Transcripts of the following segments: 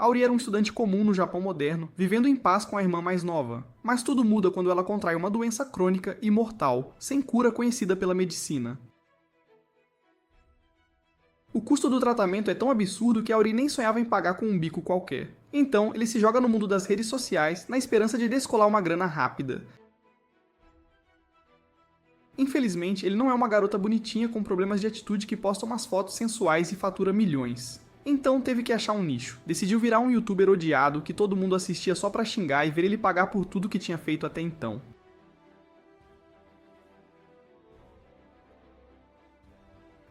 Auri era um estudante comum no Japão moderno, vivendo em paz com a irmã mais nova. Mas tudo muda quando ela contrai uma doença crônica e mortal, sem cura conhecida pela medicina. O custo do tratamento é tão absurdo que Auri nem sonhava em pagar com um bico qualquer. Então, ele se joga no mundo das redes sociais na esperança de descolar uma grana rápida. Infelizmente, ele não é uma garota bonitinha com problemas de atitude que posta umas fotos sensuais e fatura milhões. Então teve que achar um nicho. Decidiu virar um youtuber odiado que todo mundo assistia só pra xingar e ver ele pagar por tudo que tinha feito até então.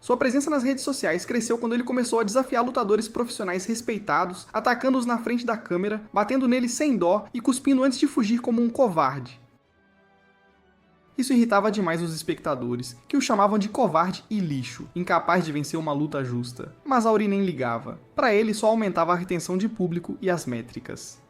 Sua presença nas redes sociais cresceu quando ele começou a desafiar lutadores profissionais respeitados, atacando-os na frente da câmera, batendo neles sem dó e cuspindo antes de fugir como um covarde. Isso irritava demais os espectadores, que o chamavam de covarde e lixo, incapaz de vencer uma luta justa. Mas Auri nem ligava. Para ele, só aumentava a retenção de público e as métricas.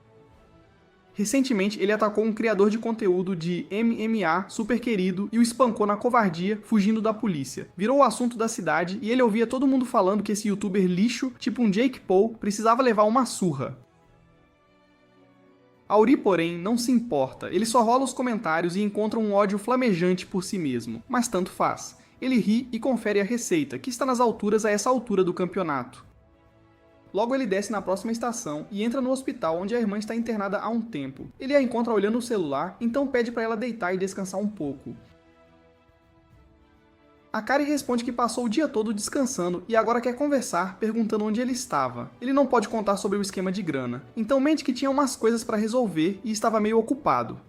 Recentemente, ele atacou um criador de conteúdo de MMA super querido e o espancou na covardia, fugindo da polícia. Virou o assunto da cidade e ele ouvia todo mundo falando que esse youtuber lixo, tipo um Jake Paul, precisava levar uma surra. Auri, porém, não se importa, ele só rola os comentários e encontra um ódio flamejante por si mesmo, mas tanto faz. Ele ri e confere a receita, que está nas alturas a essa altura do campeonato. Logo ele desce na próxima estação e entra no hospital onde a irmã está internada há um tempo. Ele a encontra olhando o celular, então pede para ela deitar e descansar um pouco. Akari responde que passou o dia todo descansando e agora quer conversar, perguntando onde ele estava. Ele não pode contar sobre o esquema de grana, então mente que tinha umas coisas para resolver e estava meio ocupado.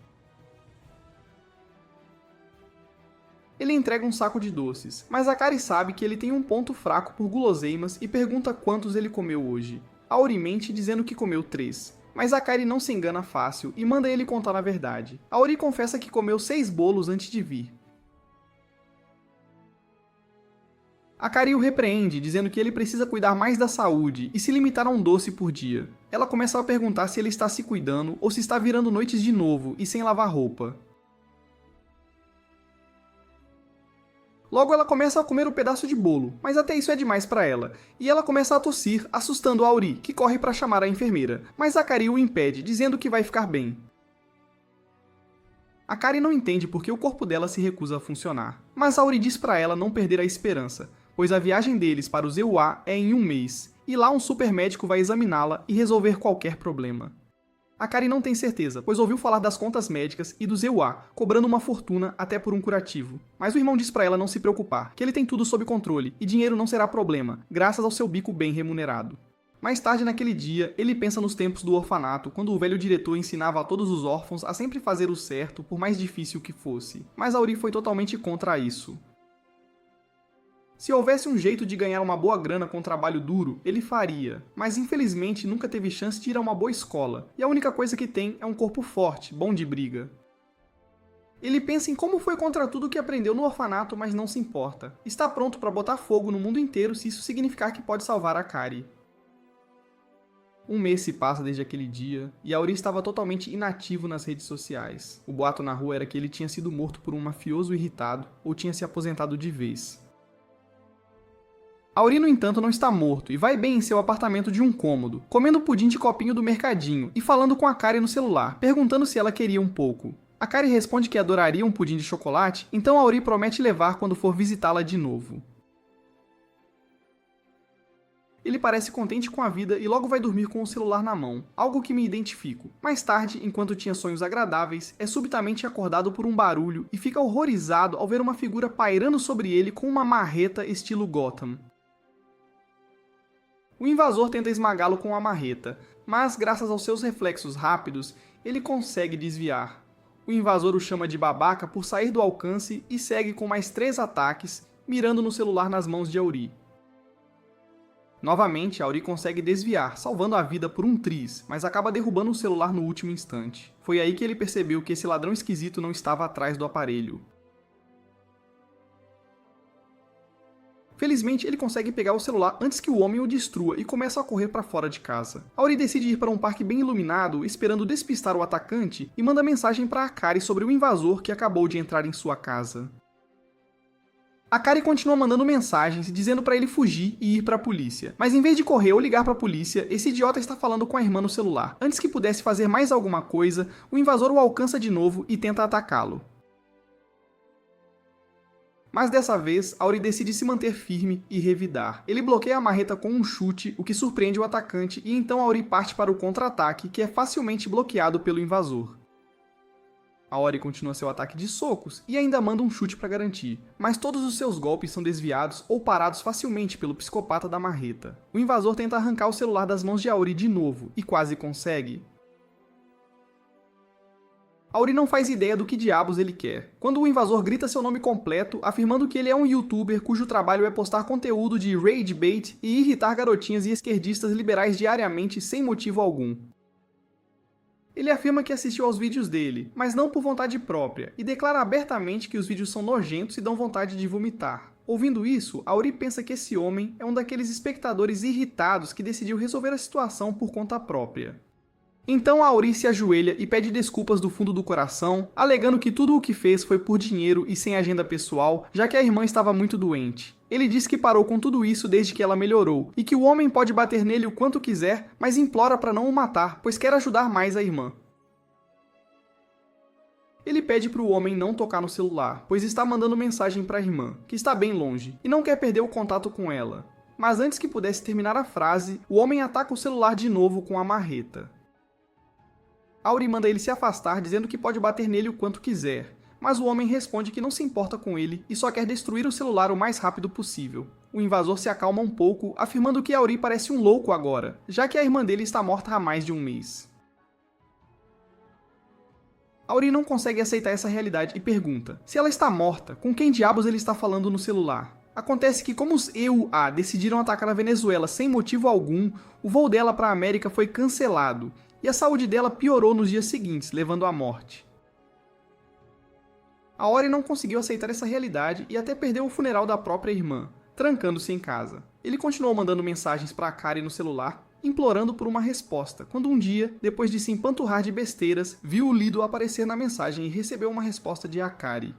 Ele entrega um saco de doces, mas Akari sabe que ele tem um ponto fraco por guloseimas e pergunta quantos ele comeu hoje. Auri mente dizendo que comeu 3. Mas Akari não se engana fácil e manda ele contar a verdade. Auri confessa que comeu 6 bolos antes de vir. Akari o repreende, dizendo que ele precisa cuidar mais da saúde e se limitar a um doce por dia. Ela começa a perguntar se ele está se cuidando ou se está virando noites de novo e sem lavar roupa. Logo ela começa a comer o pedaço de bolo, mas até isso é demais para ela, e ela começa a tossir, assustando Auri, que corre para chamar a enfermeira, mas Akari o impede, dizendo que vai ficar bem. Akari não entende porque o corpo dela se recusa a funcionar, mas Auri diz para ela não perder a esperança, pois a viagem deles para os EUA é em um mês, e lá um super médico vai examiná-la e resolver qualquer problema. Akari não tem certeza, pois ouviu falar das contas médicas e dos EUA, cobrando uma fortuna até por um curativo. Mas o irmão diz para ela não se preocupar, que ele tem tudo sob controle, e dinheiro não será problema, graças ao seu bico bem remunerado. Mais tarde naquele dia, ele pensa nos tempos do orfanato, quando o velho diretor ensinava a todos os órfãos a sempre fazer o certo, por mais difícil que fosse. Mas Auri foi totalmente contra isso. Se houvesse um jeito de ganhar uma boa grana com trabalho duro, ele faria, mas infelizmente nunca teve chance de ir a uma boa escola, e a única coisa que tem é um corpo forte, bom de briga. Ele pensa em como foi contra tudo que aprendeu no orfanato, mas não se importa. Está pronto para botar fogo no mundo inteiro se isso significar que pode salvar Akari. Um mês se passa desde aquele dia, e Auri estava totalmente inativo nas redes sociais. O boato na rua era que ele tinha sido morto por um mafioso irritado, ou tinha se aposentado de vez. Auri, no entanto, não está morto e vai bem em seu apartamento de um cômodo, comendo pudim de copinho do mercadinho e falando com Akari no celular, perguntando se ela queria um pouco. Akari responde que adoraria um pudim de chocolate, então Auri promete levar quando for visitá-la de novo. Ele parece contente com a vida e logo vai dormir com o celular na mão, algo que me identifico. Mais tarde, enquanto tinha sonhos agradáveis, é subitamente acordado por um barulho e fica horrorizado ao ver uma figura pairando sobre ele com uma marreta estilo Gotham. O invasor tenta esmagá-lo com a marreta, mas graças aos seus reflexos rápidos, ele consegue desviar. O invasor o chama de babaca por sair do alcance e segue com mais 3 ataques, mirando no celular nas mãos de Auri. Novamente, Auri consegue desviar, salvando a vida por um triz, mas acaba derrubando o celular no último instante. Foi aí que ele percebeu que esse ladrão esquisito não estava atrás do aparelho. Felizmente, ele consegue pegar o celular antes que o homem o destrua e começa a correr para fora de casa. Auri decide ir para um parque bem iluminado, esperando despistar o atacante, e manda mensagem para Akari sobre o invasor que acabou de entrar em sua casa. Akari continua mandando mensagens dizendo para ele fugir e ir para a polícia. Mas em vez de correr ou ligar para a polícia, esse idiota está falando com a irmã no celular. Antes que pudesse fazer mais alguma coisa, o invasor o alcança de novo e tenta atacá-lo. Mas dessa vez, Auri decide se manter firme e revidar. Ele bloqueia a marreta com um chute, o que surpreende o atacante, e então Auri parte para o contra-ataque, que é facilmente bloqueado pelo invasor. Auri continua seu ataque de socos e ainda manda um chute para garantir, mas todos os seus golpes são desviados ou parados facilmente pelo psicopata da marreta. O invasor tenta arrancar o celular das mãos de Auri de novo e quase consegue. Auri não faz ideia do que diabos ele quer, quando o invasor grita seu nome completo, afirmando que ele é um youtuber cujo trabalho é postar conteúdo de rage bait e irritar garotinhas e esquerdistas liberais diariamente sem motivo algum. Ele afirma que assistiu aos vídeos dele, mas não por vontade própria, e declara abertamente que os vídeos são nojentos e dão vontade de vomitar. Ouvindo isso, Auri pensa que esse homem é um daqueles espectadores irritados que decidiu resolver a situação por conta própria. Então Auri se ajoelha e pede desculpas do fundo do coração, alegando que tudo o que fez foi por dinheiro e sem agenda pessoal, já que a irmã estava muito doente. Ele diz que parou com tudo isso desde que ela melhorou, e que o homem pode bater nele o quanto quiser, mas implora para não o matar, pois quer ajudar mais a irmã. Ele pede para o homem não tocar no celular, pois está mandando mensagem para a irmã, que está bem longe, e não quer perder o contato com ela. Mas antes que pudesse terminar a frase, o homem ataca o celular de novo com a marreta. Auri manda ele se afastar, dizendo que pode bater nele o quanto quiser, mas o homem responde que não se importa com ele e só quer destruir o celular o mais rápido possível. O invasor se acalma um pouco, afirmando que Auri parece um louco agora, já que a irmã dele está morta há mais de um mês. Auri não consegue aceitar essa realidade e pergunta: se ela está morta, com quem diabos ele está falando no celular? Acontece que, como os EUA decidiram atacar a Venezuela sem motivo algum, o voo dela para a América foi cancelado, e a saúde dela piorou nos dias seguintes, levando à morte. Auri não conseguiu aceitar essa realidade e até perdeu o funeral da própria irmã, trancando-se em casa. Ele continuou mandando mensagens para Akari no celular, implorando por uma resposta, quando um dia, depois de se empanturrar de besteiras, viu o Lido aparecer na mensagem e recebeu uma resposta de Akari.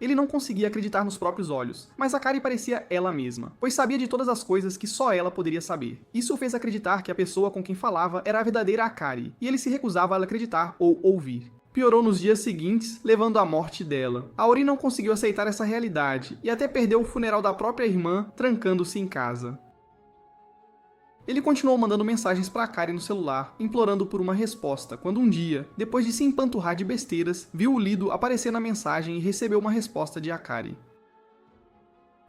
Ele não conseguia acreditar nos próprios olhos, mas Akari parecia ela mesma, pois sabia de todas as coisas que só ela poderia saber. Isso o fez acreditar que a pessoa com quem falava era a verdadeira Akari, e ele se recusava a acreditar ou ouvir. Piorou nos dias seguintes, levando à morte dela. Auri não conseguiu aceitar essa realidade, e até perdeu o funeral da própria irmã, trancando-se em casa. Ele continuou mandando mensagens para Akari no celular, implorando por uma resposta, quando um dia, depois de se empanturrar de besteiras, viu o Lido aparecer na mensagem e recebeu uma resposta de Akari.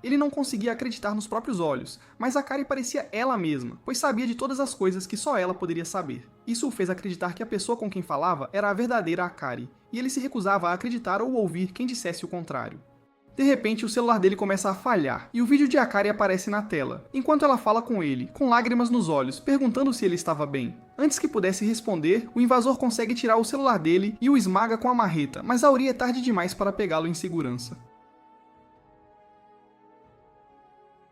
Ele não conseguia acreditar nos próprios olhos, mas Akari parecia ela mesma, pois sabia de todas as coisas que só ela poderia saber. Isso o fez acreditar que a pessoa com quem falava era a verdadeira Akari, e ele se recusava a acreditar ou ouvir quem dissesse o contrário. De repente, o celular dele começa a falhar, e o vídeo de Akari aparece na tela, enquanto ela fala com ele, com lágrimas nos olhos, perguntando se ele estava bem. Antes que pudesse responder, o invasor consegue tirar o celular dele e o esmaga com a marreta, mas Auri é tarde demais para pegá-lo em segurança.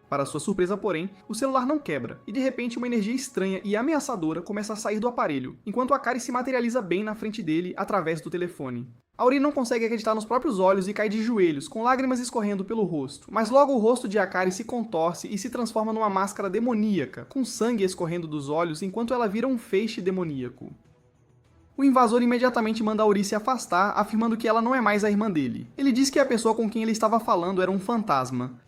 Para sua surpresa, porém, o celular não quebra, e de repente uma energia estranha e ameaçadora começa a sair do aparelho, enquanto Akari se materializa bem na frente dele através do telefone. Auri não consegue acreditar nos próprios olhos e cai de joelhos, com lágrimas escorrendo pelo rosto, mas logo o rosto de Akari se contorce e se transforma numa máscara demoníaca, com sangue escorrendo dos olhos enquanto ela vira um feixe demoníaco. O invasor imediatamente manda Auri se afastar, afirmando que ela não é mais a irmã dele. Ele diz que a pessoa com quem ele estava falando era um fantasma.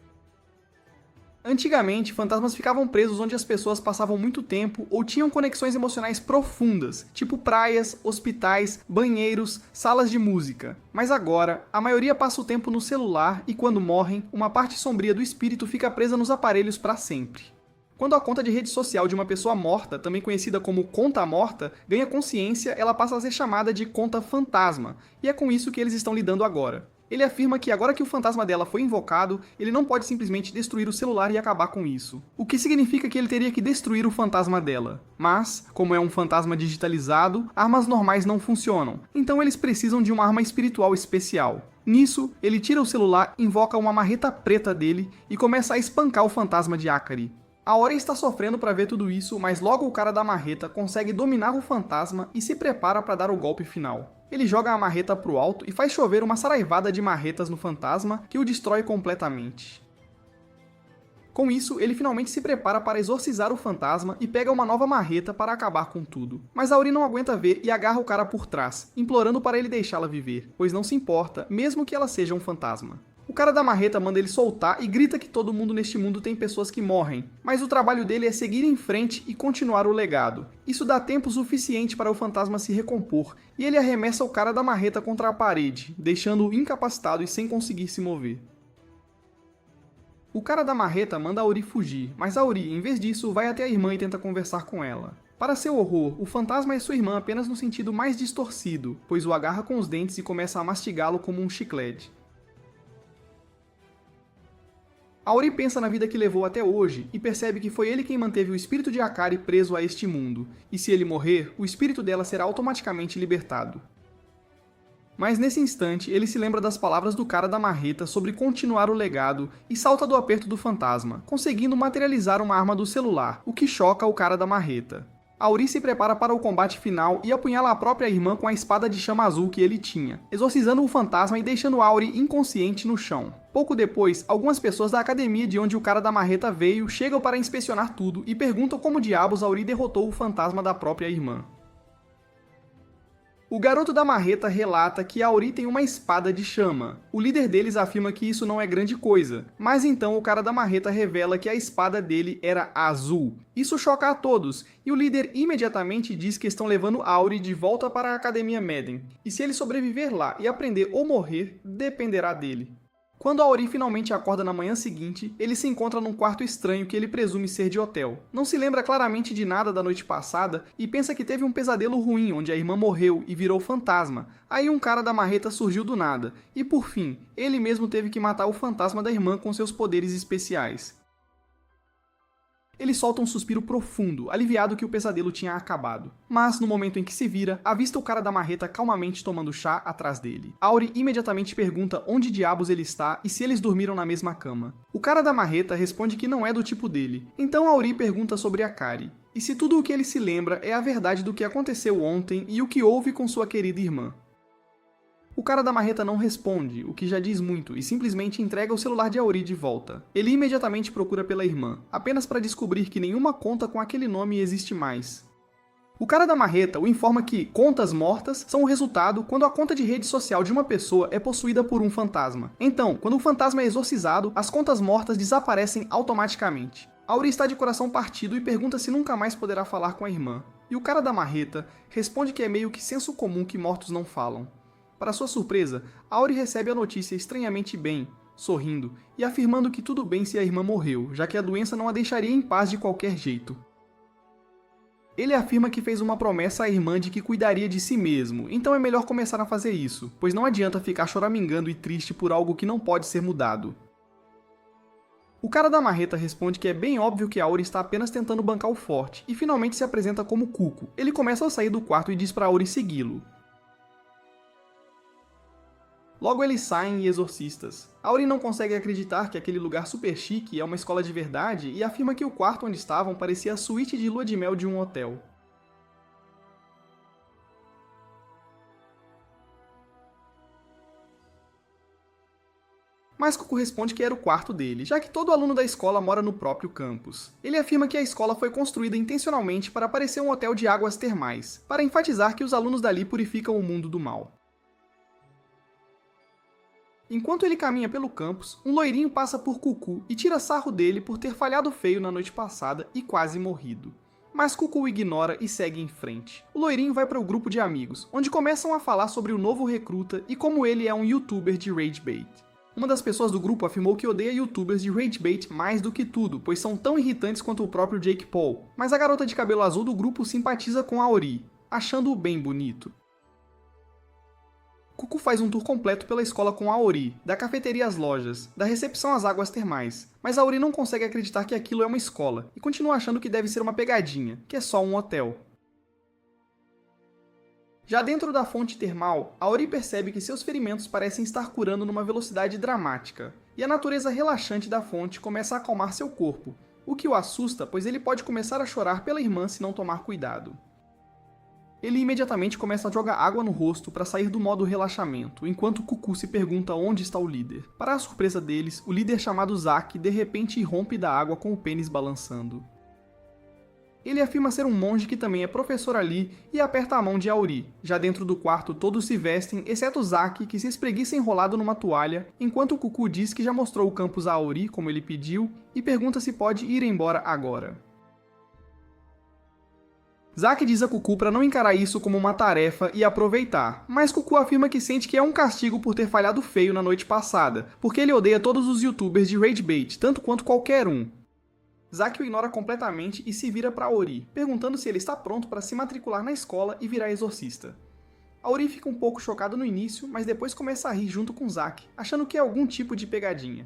Antigamente, fantasmas ficavam presos onde as pessoas passavam muito tempo ou tinham conexões emocionais profundas, tipo praias, hospitais, banheiros, salas de música. Mas agora, a maioria passa o tempo no celular e quando morrem, uma parte sombria do espírito fica presa nos aparelhos para sempre. Quando a conta de rede social de uma pessoa morta, também conhecida como conta morta, ganha consciência, ela passa a ser chamada de conta fantasma, e é com isso que eles estão lidando agora. Ele afirma que agora que o fantasma dela foi invocado, ele não pode simplesmente destruir o celular e acabar com isso. O que significa que ele teria que destruir o fantasma dela. Mas, como é um fantasma digitalizado, armas normais não funcionam, então eles precisam de uma arma espiritual especial. Nisso, ele tira o celular, invoca uma marreta preta dele e começa a espancar o fantasma de Akari. Auri está sofrendo para ver tudo isso, mas logo o cara da marreta consegue dominar o fantasma e se prepara para dar o golpe final. Ele joga a marreta pro alto e faz chover uma saraivada de marretas no fantasma que o destrói completamente. Com isso, ele finalmente se prepara para exorcizar o fantasma e pega uma nova marreta para acabar com tudo. Mas Auri não aguenta ver e agarra o cara por trás, implorando para ele deixá-la viver, pois não se importa, mesmo que ela seja um fantasma. O cara da marreta manda ele soltar e grita que todo mundo neste mundo tem pessoas que morrem, mas o trabalho dele é seguir em frente e continuar o legado. Isso dá tempo suficiente para o fantasma se recompor, e ele arremessa o cara da marreta contra a parede, deixando-o incapacitado e sem conseguir se mover. O cara da marreta manda Auri fugir, mas Auri, em vez disso, vai até a irmã e tenta conversar com ela. Para seu horror, o fantasma é sua irmã apenas no sentido mais distorcido, pois o agarra com os dentes e começa a mastigá-lo como um chiclete. Auri pensa na vida que levou até hoje e percebe que foi ele quem manteve o espírito de Akari preso a este mundo, e se ele morrer, o espírito dela será automaticamente libertado. Mas nesse instante, ele se lembra das palavras do cara da marreta sobre continuar o legado e salta do aperto do fantasma, conseguindo materializar uma arma do celular, o que choca o cara da marreta. Auri se prepara para o combate final e apunhala a própria irmã com a espada de chama azul que ele tinha, exorcizando o fantasma e deixando Auri inconsciente no chão. Pouco depois, algumas pessoas da academia de onde o cara da marreta veio chegam para inspecionar tudo e perguntam como diabos Auri derrotou o fantasma da própria irmã. O garoto da marreta relata que Auri tem uma espada de chama. O líder deles afirma que isso não é grande coisa, mas então o cara da marreta revela que a espada dele era azul. Isso choca a todos, e o líder imediatamente diz que estão levando Auri de volta para a Academia Meden, e se ele sobreviver lá e aprender ou morrer, dependerá dele. Quando Auri finalmente acorda na manhã seguinte, ele se encontra num quarto estranho que ele presume ser de hotel. Não se lembra claramente de nada da noite passada e pensa que teve um pesadelo ruim onde a irmã morreu e virou fantasma. Aí um cara da marreta surgiu do nada, e por fim, ele mesmo teve que matar o fantasma da irmã com seus poderes especiais. Ele solta um suspiro profundo, aliviado que o pesadelo tinha acabado. Mas, no momento em que se vira, avista o cara da marreta calmamente tomando chá atrás dele. Auri imediatamente pergunta onde diabos ele está e se eles dormiram na mesma cama. O cara da marreta responde que não é do tipo dele. Então Auri pergunta sobre Akari. E se tudo o que ele se lembra é a verdade do que aconteceu ontem e o que houve com sua querida irmã. O cara da marreta não responde, o que já diz muito, e simplesmente entrega o celular de Auri de volta. Ele imediatamente procura pela irmã, apenas para descobrir que nenhuma conta com aquele nome existe mais. O cara da marreta o informa que contas mortas são o resultado quando a conta de rede social de uma pessoa é possuída por um fantasma. Então, quando o fantasma é exorcizado, as contas mortas desaparecem automaticamente. Auri está de coração partido e pergunta se nunca mais poderá falar com a irmã. E o cara da marreta responde que é meio que senso comum que mortos não falam. Para sua surpresa, Auri recebe a notícia estranhamente bem, sorrindo, e afirmando que tudo bem se a irmã morreu, já que a doença não a deixaria em paz de qualquer jeito. Ele afirma que fez uma promessa à irmã de que cuidaria de si mesmo, então é melhor começar a fazer isso, pois não adianta ficar choramingando e triste por algo que não pode ser mudado. O cara da marreta responde que é bem óbvio que Auri está apenas tentando bancar o forte, e finalmente se apresenta como Cuco. Ele começa a sair do quarto e diz para Auri segui-lo. Logo eles saem e exorcistas. Auri não consegue acreditar que aquele lugar super chique é uma escola de verdade e afirma que o quarto onde estavam parecia a suíte de lua de mel de um hotel. Mas Cuco responde que era o quarto dele, já que todo aluno da escola mora no próprio campus. Ele afirma que a escola foi construída intencionalmente para parecer um hotel de águas termais, para enfatizar que os alunos dali purificam o mundo do mal. Enquanto ele caminha pelo campus, um loirinho passa por Cuco e tira sarro dele por ter falhado feio na noite passada e quase morrido. Mas Cuco o ignora e segue em frente. O loirinho vai para o grupo de amigos, onde começam a falar sobre o novo recruta e como ele é um youtuber de ragebait. Uma das pessoas do grupo afirmou que odeia youtubers de ragebait mais do que tudo, pois são tão irritantes quanto o próprio Jake Paul. Mas a garota de cabelo azul do grupo simpatiza com Auri, achando-o bem bonito. Cuco faz um tour completo pela escola com Auri, da cafeteria às lojas, da recepção às águas termais, mas Auri não consegue acreditar que aquilo é uma escola, e continua achando que deve ser uma pegadinha, que é só um hotel. Já dentro da fonte termal, Auri percebe que seus ferimentos parecem estar curando numa velocidade dramática, e a natureza relaxante da fonte começa a acalmar seu corpo, o que o assusta, pois ele pode começar a chorar pela irmã se não tomar cuidado. Ele imediatamente começa a jogar água no rosto para sair do modo relaxamento, enquanto Cucu se pergunta onde está o líder. Para a surpresa deles, o líder chamado Zack de repente irrompe da água com o pênis balançando. Ele afirma ser um monge que também é professor ali e aperta a mão de Auri. Já dentro do quarto todos se vestem, exceto Zack, que se espreguiça enrolado numa toalha, enquanto Cucu diz que já mostrou o campus a Auri, como ele pediu, e pergunta se pode ir embora agora. Zack diz a Cucu para não encarar isso como uma tarefa e aproveitar, mas Cucu afirma que sente que é um castigo por ter falhado feio na noite passada, porque ele odeia todos os youtubers de ragebait, tanto quanto qualquer um. Zack o ignora completamente e se vira para Auri, perguntando se ele está pronto para se matricular na escola e virar exorcista. Auri fica um pouco chocado no início, mas depois começa a rir junto com Zack, achando que é algum tipo de pegadinha.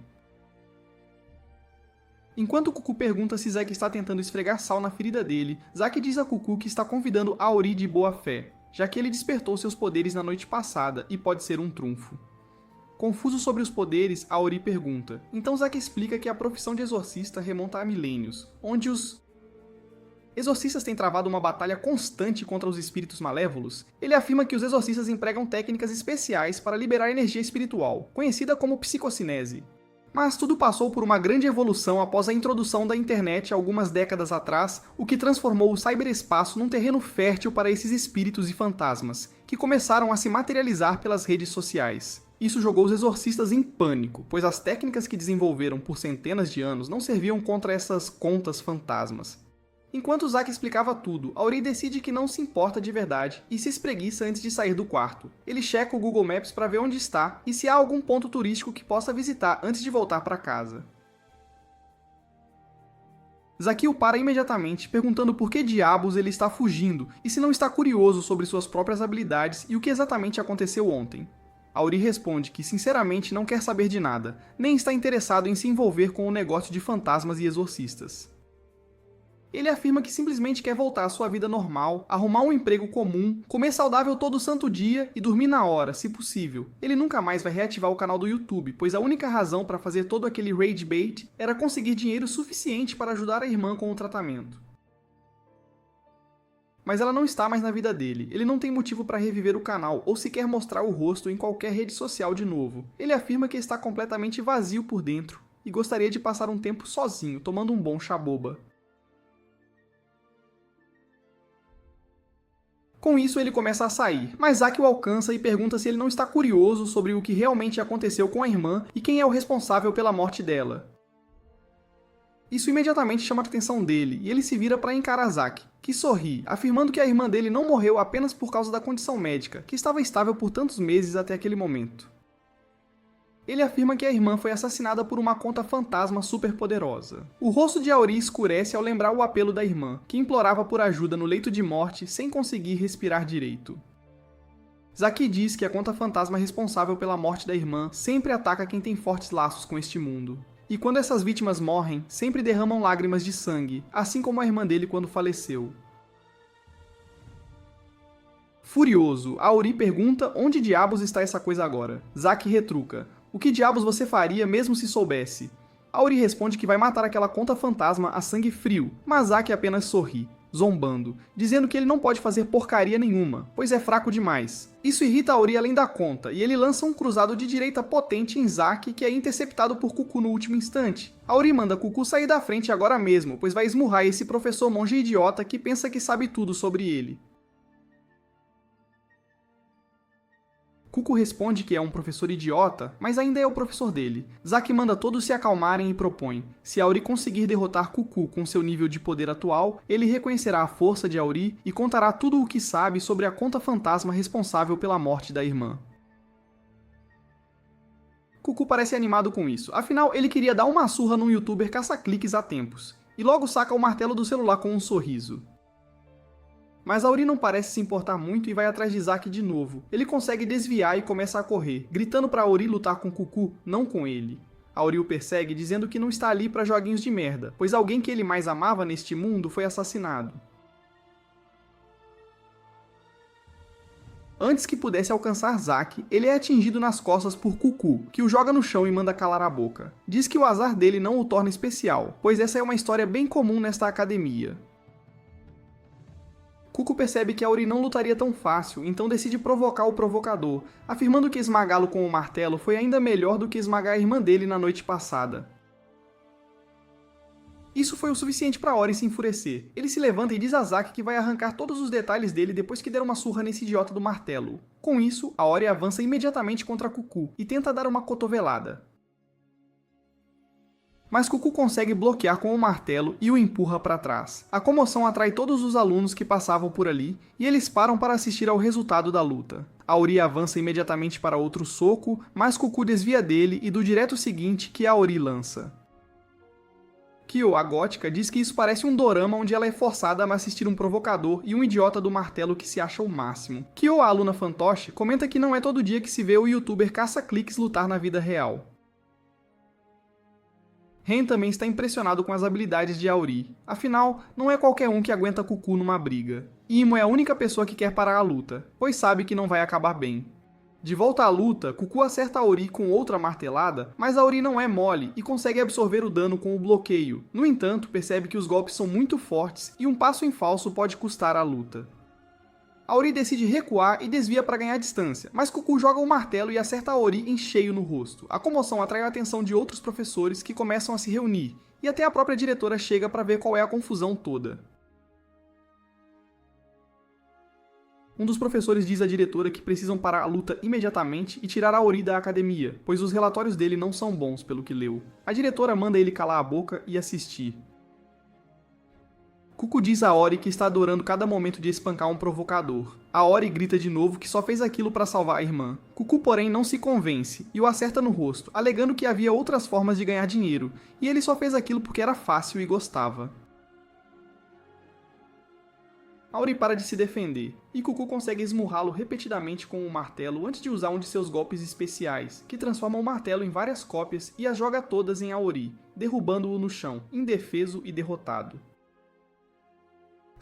Enquanto Cucu pergunta se Zack está tentando esfregar sal na ferida dele, Zack diz a Cucu que está convidando Auri de boa fé, já que ele despertou seus poderes na noite passada e pode ser um trunfo. Confuso sobre os poderes, Auri pergunta. Então Zack explica que a profissão de exorcista remonta a milênios, onde os exorcistas têm travado uma batalha constante contra os espíritos malévolos. Ele afirma que os exorcistas empregam técnicas especiais para liberar energia espiritual, conhecida como psicocinese. Mas tudo passou por uma grande evolução após a introdução da internet algumas décadas atrás, o que transformou o cyberespaço num terreno fértil para esses espíritos e fantasmas, que começaram a se materializar pelas redes sociais. Isso jogou os exorcistas em pânico, pois as técnicas que desenvolveram por centenas de anos não serviam contra essas contas fantasmas. Enquanto Zack explicava tudo, Auri decide que não se importa de verdade e se espreguiça antes de sair do quarto. Ele checa o Google Maps para ver onde está e se há algum ponto turístico que possa visitar antes de voltar para casa. Zack o para imediatamente, perguntando por que diabos ele está fugindo e se não está curioso sobre suas próprias habilidades e o que exatamente aconteceu ontem. Auri responde que sinceramente não quer saber de nada, nem está interessado em se envolver com o negócio de fantasmas e exorcistas. Ele afirma que simplesmente quer voltar à sua vida normal, arrumar um emprego comum, comer saudável todo santo dia e dormir na hora, se possível. Ele nunca mais vai reativar o canal do YouTube, pois a única razão para fazer todo aquele ragebait era conseguir dinheiro suficiente para ajudar a irmã com o tratamento. Mas ela não está mais na vida dele, ele não tem motivo para reviver o canal ou sequer mostrar o rosto em qualquer rede social de novo. Ele afirma que está completamente vazio por dentro e gostaria de passar um tempo sozinho, tomando um bom chá boba. Com isso, ele começa a sair, mas Zack o alcança e pergunta se ele não está curioso sobre o que realmente aconteceu com a irmã e quem é o responsável pela morte dela. Isso imediatamente chama a atenção dele, e ele se vira para encarar Zack, que sorri, afirmando que a irmã dele não morreu apenas por causa da condição médica, que estava estável por tantos meses até aquele momento. Ele afirma que a irmã foi assassinada por uma conta fantasma superpoderosa. O rosto de Auri escurece ao lembrar o apelo da irmã, que implorava por ajuda no leito de morte sem conseguir respirar direito. Zack diz que a conta fantasma responsável pela morte da irmã sempre ataca quem tem fortes laços com este mundo. E quando essas vítimas morrem, sempre derramam lágrimas de sangue, assim como a irmã dele quando faleceu. Furioso, Auri pergunta onde diabos está essa coisa agora. Zack retruca. O que diabos você faria mesmo se soubesse? Auri responde que vai matar aquela conta fantasma a sangue frio, mas Zack apenas sorri, zombando, dizendo que ele não pode fazer porcaria nenhuma, pois é fraco demais. Isso irrita Auri além da conta, e ele lança um cruzado de direita potente em Zack, que é interceptado por Cucu no último instante. Auri manda Cucu sair da frente agora mesmo, pois vai esmurrar esse professor monge idiota que pensa que sabe tudo sobre ele. Cucu responde que é um professor idiota, mas ainda é o professor dele. Zack manda todos se acalmarem e propõe. Se Auri conseguir derrotar Cucu com seu nível de poder atual, ele reconhecerá a força de Auri e contará tudo o que sabe sobre a conta fantasma responsável pela morte da irmã. Cucu parece animado com isso, afinal ele queria dar uma surra num youtuber caça-cliques há tempos, e logo saca o martelo do celular com um sorriso. Mas Auri não parece se importar muito e vai atrás de Zack de novo. Ele consegue desviar e começa a correr, gritando para Auri lutar com Cucu, não com ele. Auri o persegue dizendo que não está ali para joguinhos de merda, pois alguém que ele mais amava neste mundo foi assassinado. Antes que pudesse alcançar Zack, ele é atingido nas costas por Cucu, que o joga no chão e manda calar a boca. Diz que o azar dele não o torna especial, pois essa é uma história bem comum nesta academia. Cuco percebe que Aori não lutaria tão fácil, então decide provocar o provocador, afirmando que esmagá-lo com o martelo foi ainda melhor do que esmagar a irmã dele na noite passada. Isso foi o suficiente para Aori se enfurecer. Ele se levanta e diz a Zaki que vai arrancar todos os detalhes dele depois que der uma surra nesse idiota do martelo. Com isso, Aori avança imediatamente contra Cuco e tenta dar uma cotovelada. Mas Cuco consegue bloquear com o martelo e o empurra para trás. A comoção atrai todos os alunos que passavam por ali e eles param para assistir ao resultado da luta. Aori avança imediatamente para outro soco, mas Cuco desvia dele e do direto seguinte que Aori lança. Kyo, a gótica, diz que isso parece um dorama onde ela é forçada a assistir um provocador e um idiota do martelo que se acha o máximo. Kyo, a aluna fantoche, comenta que não é todo dia que se vê o youtuber caça-cliques lutar na vida real. Ren também está impressionado com as habilidades de Aori. Afinal, não é qualquer um que aguenta Cuco numa briga. Imo é a única pessoa que quer parar a luta, pois sabe que não vai acabar bem. De volta à luta, Cuco acerta Aori com outra martelada, mas Aori não é mole e consegue absorver o dano com o bloqueio. No entanto, percebe que os golpes são muito fortes e um passo em falso pode custar a luta. Aori decide recuar e desvia para ganhar distância, mas Cuco joga o martelo e acerta Aori em cheio no rosto. A comoção atrai a atenção de outros professores que começam a se reunir, e até a própria diretora chega para ver qual é a confusão toda. Um dos professores diz à diretora que precisam parar a luta imediatamente e tirar Aori da academia, pois os relatórios dele não são bons pelo que leu. A diretora manda ele calar a boca e assistir. Cuco diz a Aori que está adorando cada momento de espancar um provocador. A Aori grita de novo que só fez aquilo para salvar a irmã. Cuco, porém, não se convence e o acerta no rosto, alegando que havia outras formas de ganhar dinheiro, e ele só fez aquilo porque era fácil e gostava. Aori para de se defender, e Cuco consegue esmurrá-lo repetidamente com o martelo antes de usar um de seus golpes especiais, que transforma o martelo em várias cópias e as joga todas em Aori, derrubando-o no chão, indefeso e derrotado.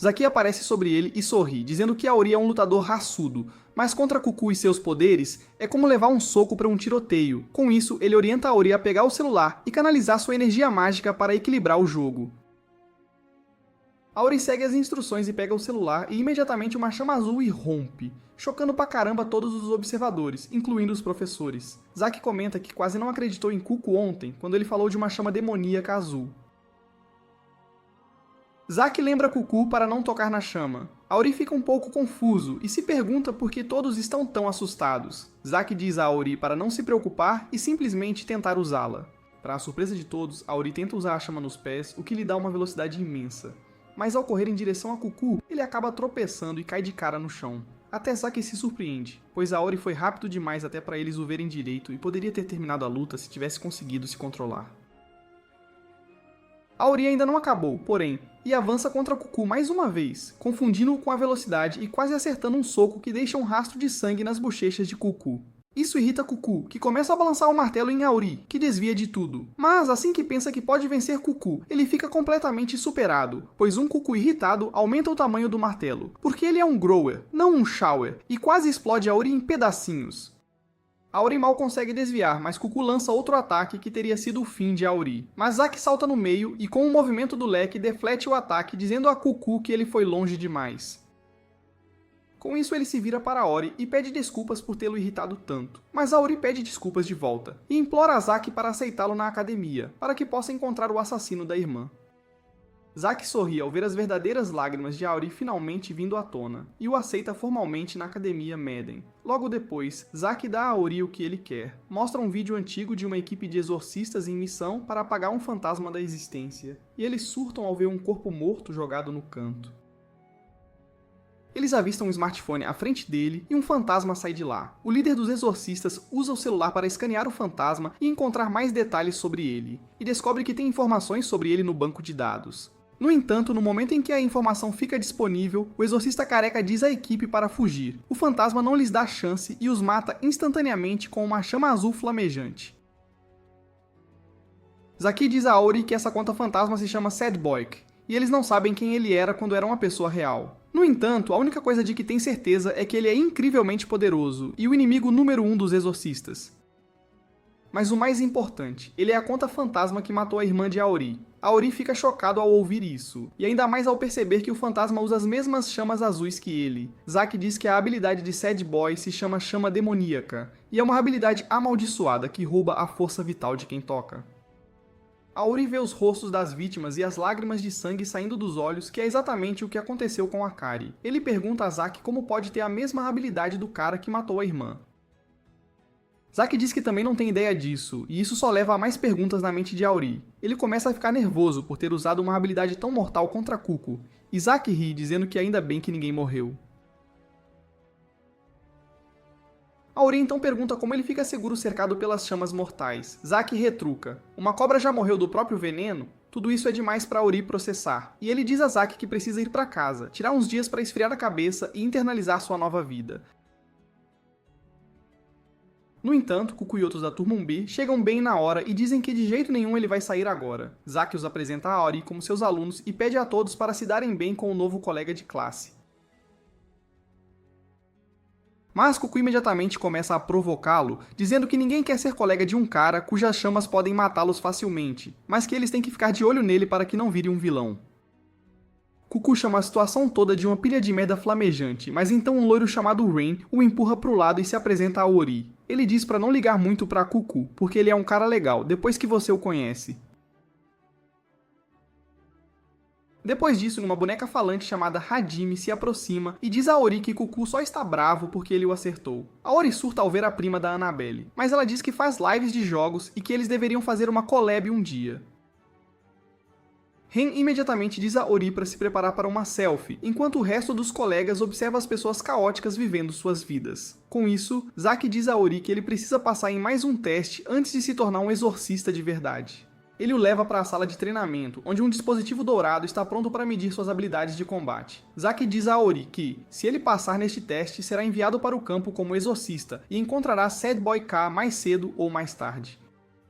Zaki aparece sobre ele e sorri, dizendo que Aori é um lutador raçudo, mas contra Cuco e seus poderes, é como levar um soco para um tiroteio. Com isso, ele orienta Aori a pegar o celular e canalizar sua energia mágica para equilibrar o jogo. Aori segue as instruções e pega o celular e imediatamente uma chama azul irrompe, chocando pra caramba todos os observadores, incluindo os professores. Zaki comenta que quase não acreditou em Cuco ontem, quando ele falou de uma chama demoníaca azul. Zaki lembra Cuco para não tocar na chama. Aori fica um pouco confuso e se pergunta por que todos estão tão assustados. Zaki diz a Aori para não se preocupar e simplesmente tentar usá-la. Para a surpresa de todos, Aori tenta usar a chama nos pés, o que lhe dá uma velocidade imensa. Mas ao correr em direção a Cuco, ele acaba tropeçando e cai de cara no chão. Até Zaki se surpreende, pois Aori foi rápido demais até para eles o verem direito e poderia ter terminado a luta se tivesse conseguido se controlar. Aori ainda não acabou, porém, e avança contra Cuco mais uma vez, confundindo-o com a velocidade e quase acertando um soco que deixa um rastro de sangue nas bochechas de Cuco. Isso irrita Cuco, que começa a balançar o martelo em Aori, que desvia de tudo. Mas assim que pensa que pode vencer Cuco, ele fica completamente superado, pois um Cuco irritado aumenta o tamanho do martelo, porque ele é um grower, não um shower, e quase explode Aori em pedacinhos. Aori mal consegue desviar, mas Cuco lança outro ataque que teria sido o fim de Aori. Mas Zaki salta no meio e com o movimento do leque deflete o ataque, dizendo a Cuco que ele foi longe demais. Com isso, ele se vira para Aori e pede desculpas por tê-lo irritado tanto. Mas Aori pede desculpas de volta, e implora a Zaki para aceitá-lo na academia, para que possa encontrar o assassino da irmã. Zaki sorri ao ver as verdadeiras lágrimas de Aori finalmente vindo à tona, e o aceita formalmente na academia Meden. Logo depois, Zaki dá a Aori o que ele quer. Mostra um vídeo antigo de uma equipe de exorcistas em missão para apagar um fantasma da existência, e eles surtam ao ver um corpo morto jogado no canto. Eles avistam um smartphone à frente dele e um fantasma sai de lá. O líder dos exorcistas usa o celular para escanear o fantasma e encontrar mais detalhes sobre ele, e descobre que tem informações sobre ele no banco de dados. No entanto, no momento em que a informação fica disponível, o exorcista careca diz à equipe para fugir. O fantasma não lhes dá chance e os mata instantaneamente com uma chama azul flamejante. Zaki diz a Aori que essa conta fantasma se chama Sadboik, e eles não sabem quem ele era quando era uma pessoa real. No entanto, a única coisa de que tem certeza é que ele é incrivelmente poderoso e o inimigo número 1 dos exorcistas. Mas o mais importante, ele é a conta fantasma que matou a irmã de Aori. Aori fica chocado ao ouvir isso, e ainda mais ao perceber que o fantasma usa as mesmas chamas azuis que ele. Zack diz que a habilidade de Sad Boy se chama Chama Demoníaca, e é uma habilidade amaldiçoada que rouba a força vital de quem toca. Aori vê os rostos das vítimas e as lágrimas de sangue saindo dos olhos, que é exatamente o que aconteceu com Akari. Ele pergunta a Zack como pode ter a mesma habilidade do cara que matou a irmã. Zack diz que também não tem ideia disso, e isso só leva a mais perguntas na mente de Aori. Ele começa a ficar nervoso por ter usado uma habilidade tão mortal contra Cuco, e Zack ri dizendo que ainda bem que ninguém morreu. Aori então pergunta como ele fica seguro cercado pelas chamas mortais. Zack retruca: uma cobra já morreu do próprio veneno? Tudo isso é demais para Aori processar, e ele diz a Zack que precisa ir para casa, tirar uns dias para esfriar a cabeça e internalizar sua nova vida. No entanto, Cuco e outros da Turma 1B chegam bem na hora e dizem que de jeito nenhum ele vai sair agora. Zack os apresenta a Aori como seus alunos e pede a todos para se darem bem com o novo colega de classe. Mas Cuco imediatamente começa a provocá-lo, dizendo que ninguém quer ser colega de um cara cujas chamas podem matá-los facilmente, mas que eles têm que ficar de olho nele para que não vire um vilão. Cuco chama a situação toda de uma pilha de merda flamejante, mas então um loiro chamado Rain o empurra pro lado e se apresenta a Aori. Ele diz pra não ligar muito pra Cuco, porque ele é um cara legal, depois que você o conhece. Depois disso, uma boneca falante chamada Hajime se aproxima e diz a Aori que Cuco só está bravo porque ele o acertou. Aori surta ao ver a prima da Annabelle, mas ela diz que faz lives de jogos e que eles deveriam fazer uma collab um dia. Ren imediatamente diz a Aori para se preparar para uma selfie, enquanto o resto dos colegas observa as pessoas caóticas vivendo suas vidas. Com isso, Zack diz a Aori que ele precisa passar em mais um teste antes de se tornar um exorcista de verdade. Ele o leva para a sala de treinamento, onde um dispositivo dourado está pronto para medir suas habilidades de combate. Zack diz a Aori que, se ele passar neste teste, será enviado para o campo como exorcista e encontrará Sad Boy K mais cedo ou mais tarde.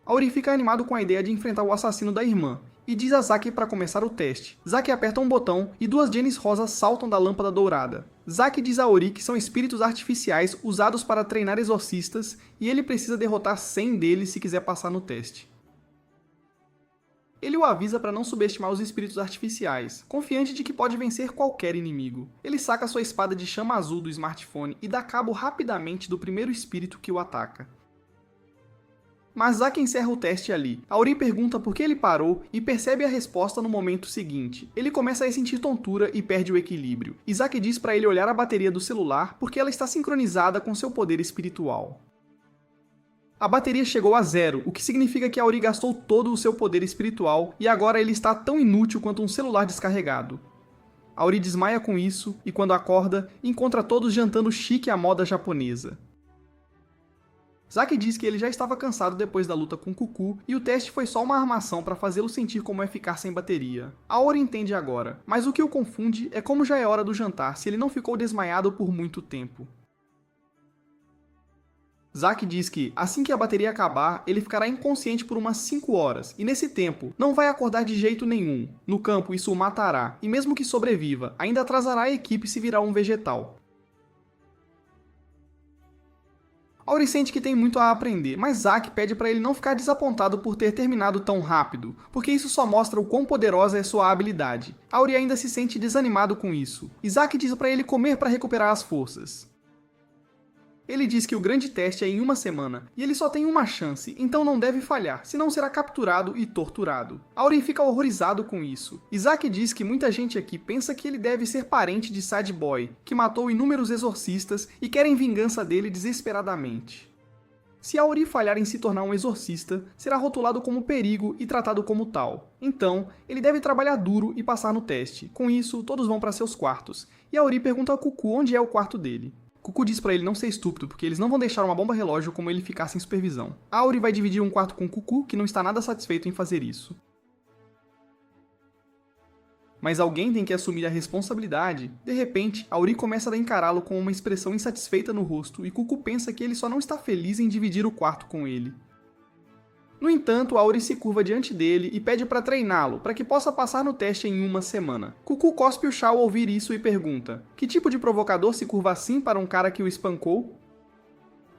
Aori fica animado com a ideia de enfrentar o assassino da irmã, e diz a Zack para começar o teste. Zack aperta um botão e duas genes rosas saltam da lâmpada dourada. Zack diz a Aori que são espíritos artificiais usados para treinar exorcistas e ele precisa derrotar 100 deles se quiser passar no teste. Ele o avisa para não subestimar os espíritos artificiais, confiante de que pode vencer qualquer inimigo. Ele saca sua espada de chama azul do smartphone e dá cabo rapidamente do primeiro espírito que o ataca. Mas Zack encerra o teste ali. Aori pergunta por que ele parou e percebe a resposta no momento seguinte. Ele começa a sentir tontura e perde o equilíbrio. E Zack diz para ele olhar a bateria do celular porque ela está sincronizada com seu poder espiritual. A bateria chegou a 0, o que significa que Aori gastou todo o seu poder espiritual e agora ele está tão inútil quanto um celular descarregado. Aori desmaia com isso e quando acorda, encontra todos jantando chique à moda japonesa. Zack diz que ele já estava cansado depois da luta com Cuco e o teste foi só uma armação para fazê-lo sentir como é ficar sem bateria. Aori entende agora, mas o que o confunde é como já é hora do jantar se ele não ficou desmaiado por muito tempo. Zack diz que, assim que a bateria acabar, ele ficará inconsciente por umas 5 horas, e nesse tempo, não vai acordar de jeito nenhum. No campo, isso o matará, e mesmo que sobreviva, ainda atrasará a equipe se virar um vegetal. Aori sente que tem muito a aprender, mas Zack pede para ele não ficar desapontado por ter terminado tão rápido, porque isso só mostra o quão poderosa é sua habilidade. Aori ainda se sente desanimado com isso, e Zack diz para ele comer para recuperar as forças. Ele diz que o grande teste é em uma semana, e ele só tem uma chance, então não deve falhar, senão será capturado e torturado. Aori fica horrorizado com isso. Zack diz que muita gente aqui pensa que ele deve ser parente de Sad Boy, que matou inúmeros exorcistas e querem vingança dele desesperadamente. Se Aori falhar em se tornar um exorcista, será rotulado como perigo e tratado como tal. Então, ele deve trabalhar duro e passar no teste. Com isso, todos vão para seus quartos, e Aori pergunta a Cuco onde é o quarto dele. Cuco diz pra ele não ser estúpido, porque eles não vão deixar uma bomba relógio como ele ficar sem supervisão. Aori vai dividir um quarto com Cuco, que não está nada satisfeito em fazer isso. Mas alguém tem que assumir a responsabilidade. De repente, Aori começa a encará-lo com uma expressão insatisfeita no rosto, e Cuco pensa que ele só não está feliz em dividir o quarto com ele. No entanto, Aori se curva diante dele e pede para treiná-lo, para que possa passar no teste em uma semana. Cuco cospe o chá ao ouvir isso e pergunta: que tipo de provocador se curva assim para um cara que o espancou?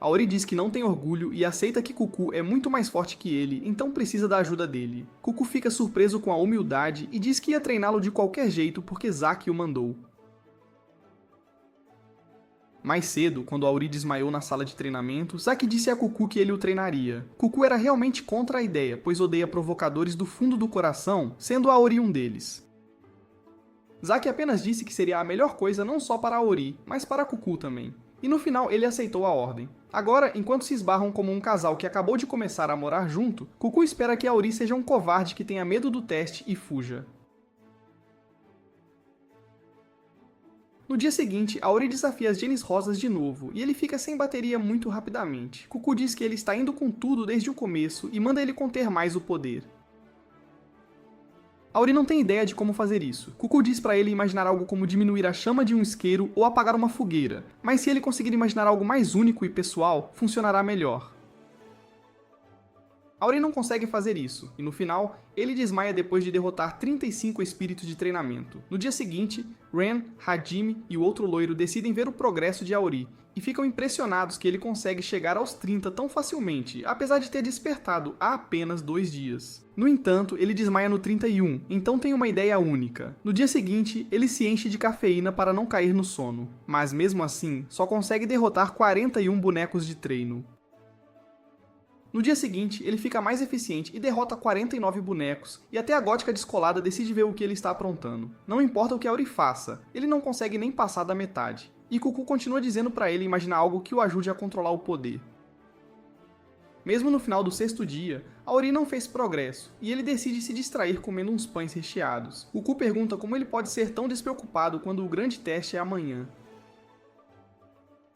Aori diz que não tem orgulho e aceita que Cucu é muito mais forte que ele, então precisa da ajuda dele. Cucu fica surpreso com a humildade e diz que ia treiná-lo de qualquer jeito porque Zack o mandou. Mais cedo, quando Aori desmaiou na sala de treinamento, Zack disse a Cucu que ele o treinaria. Cucu era realmente contra a ideia, pois odeia provocadores do fundo do coração, sendo Aori um deles. Zack apenas disse que seria a melhor coisa não só para Aori, mas para Cucu também. E no final ele aceitou a ordem. Agora, enquanto se esbarram como um casal que acabou de começar a morar junto, Cucu espera que Aori seja um covarde que tenha medo do teste e fuja. No dia seguinte, Aori desafia as genes rosas de novo, e ele fica sem bateria muito rapidamente. Cucu diz que ele está indo com tudo desde o começo e manda ele conter mais o poder. Aori não tem ideia de como fazer isso. Cucu diz pra ele imaginar algo como diminuir a chama de um isqueiro ou apagar uma fogueira, mas se ele conseguir imaginar algo mais único e pessoal, funcionará melhor. Aori não consegue fazer isso, e no final, ele desmaia depois de derrotar 35 espíritos de treinamento. No dia seguinte, Ren, Hajime e o outro loiro decidem ver o progresso de Aori, e ficam impressionados que ele consegue chegar aos 30 tão facilmente, apesar de ter despertado há apenas 2 dias. No entanto, ele desmaia no 31, então tem uma ideia única. No dia seguinte, ele se enche de cafeína para não cair no sono, mas mesmo assim, só consegue derrotar 41 bonecos de treino. No dia seguinte, ele fica mais eficiente e derrota 49 bonecos, e até a gótica descolada decide ver o que ele está aprontando. Não importa o que Aori faça, ele não consegue nem passar da metade. E Cucu continua dizendo pra ele imaginar algo que o ajude a controlar o poder. Mesmo no final do 6º dia, Aori não fez progresso, e ele decide se distrair comendo uns pães recheados. Cucu pergunta como ele pode ser tão despreocupado quando o grande teste é amanhã.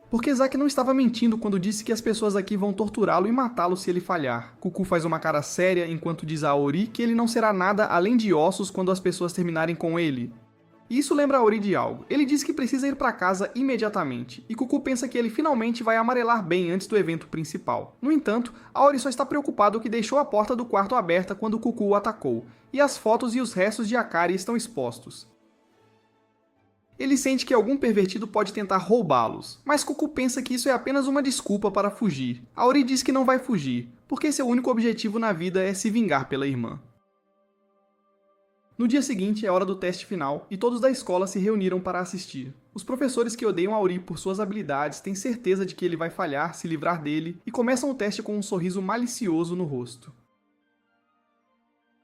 Porque Zack não estava mentindo quando disse que as pessoas aqui vão torturá-lo e matá-lo se ele falhar. Cucu faz uma cara séria enquanto diz a Aori que ele não será nada além de ossos quando as pessoas terminarem com ele. E isso lembra Aori de algo. Ele diz que precisa ir para casa imediatamente, e Cucu pensa que ele finalmente vai amarelar bem antes do evento principal. No entanto, Aori só está preocupado que deixou a porta do quarto aberta quando Cucu o atacou, e as fotos e os restos de Akari estão expostos. Ele sente que algum pervertido pode tentar roubá-los, mas Cucu pensa que isso é apenas uma desculpa para fugir. Aori diz que não vai fugir, porque seu único objetivo na vida é se vingar pela irmã. No dia seguinte é hora do teste final, e todos da escola se reuniram para assistir. Os professores que odeiam Aori por suas habilidades têm certeza de que ele vai falhar, se livrar dele, e começam o teste com um sorriso malicioso no rosto.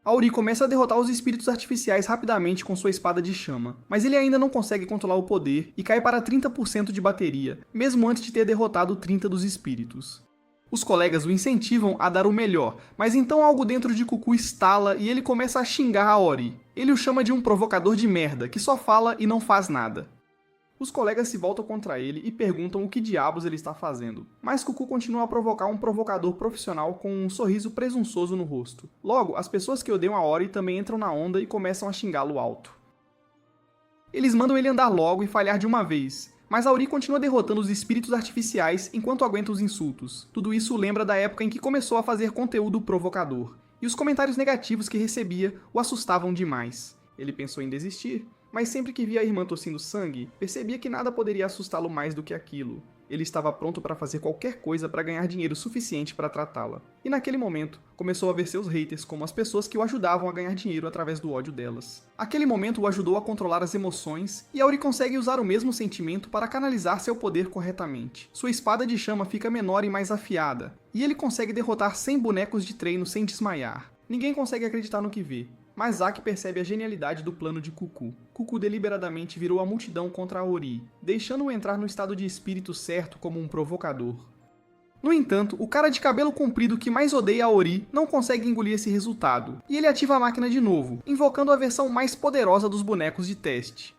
Aori começa a derrotar os espíritos artificiais rapidamente com sua espada de chama, mas ele ainda não consegue controlar o poder e cai para 30% de bateria, mesmo antes de ter derrotado 30 dos espíritos. Os colegas o incentivam a dar o melhor, mas então algo dentro de Cucu estala e ele começa a xingar Aori. Ele o chama de um provocador de merda, que só fala e não faz nada. Os colegas se voltam contra ele e perguntam o que diabos ele está fazendo, mas Cucu continua a provocar um provocador profissional com um sorriso presunçoso no rosto. Logo, as pessoas que odeiam Aori também entram na onda e começam a xingá-lo alto. Eles mandam ele andar logo e falhar de uma vez, mas Aori continua derrotando os espíritos artificiais enquanto aguenta os insultos. Tudo isso lembra da época em que começou a fazer conteúdo provocador, e os comentários negativos que recebia o assustavam demais. Ele pensou em desistir, mas sempre que via a irmã tossindo sangue, percebia que nada poderia assustá-lo mais do que aquilo. Ele estava pronto para fazer qualquer coisa para ganhar dinheiro suficiente para tratá-la. E naquele momento, começou a ver seus haters como as pessoas que o ajudavam a ganhar dinheiro através do ódio delas. Aquele momento o ajudou a controlar as emoções, e Aori consegue usar o mesmo sentimento para canalizar seu poder corretamente. Sua espada de chama fica menor e mais afiada, e ele consegue derrotar 100 bonecos de treino sem desmaiar. Ninguém consegue acreditar no que vê, mas Zack percebe a genialidade do plano de Cucu. Cucu deliberadamente virou a multidão contra Aori, deixando-o entrar no estado de espírito certo como um provocador. No entanto, o cara de cabelo comprido que mais odeia Aori não consegue engolir esse resultado, e ele ativa a máquina de novo, invocando a versão mais poderosa dos bonecos de teste.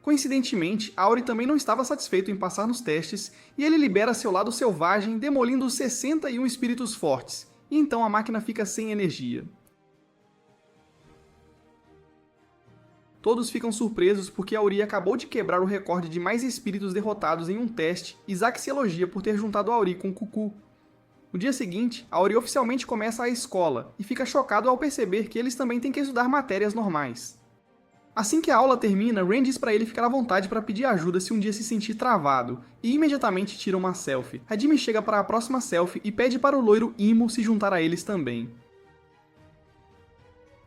Coincidentemente, Aori também não estava satisfeito em passar nos testes, e ele libera seu lado selvagem, demolindo os 61 espíritos fortes, e então a máquina fica sem energia. Todos ficam surpresos porque Aori acabou de quebrar o recorde de mais espíritos derrotados em um teste, e Zack se elogia por ter juntado Aori com Cucu. No dia seguinte, Aori oficialmente começa a escola, e fica chocado ao perceber que eles também têm que estudar matérias normais. Assim que a aula termina, Ren diz pra ele ficar à vontade para pedir ajuda se um dia se sentir travado, e imediatamente tira uma selfie. Hajime chega para a próxima selfie e pede para o loiro Imo se juntar a eles também.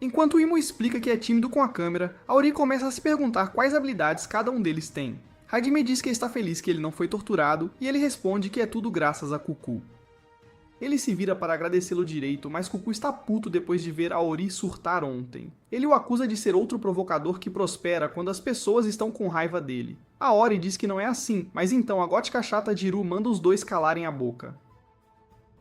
Enquanto Imo explica que é tímido com a câmera, Auri começa a se perguntar quais habilidades cada um deles tem. Hajime diz que está feliz que ele não foi torturado, e ele responde que é tudo graças a Cucu. Ele se vira para agradecê-lo direito, mas Cucu está puto depois de ver Aori surtar ontem. Ele o acusa de ser outro provocador que prospera quando as pessoas estão com raiva dele. Aori diz que não é assim, mas então a gótica chata Jiru manda os dois calarem a boca.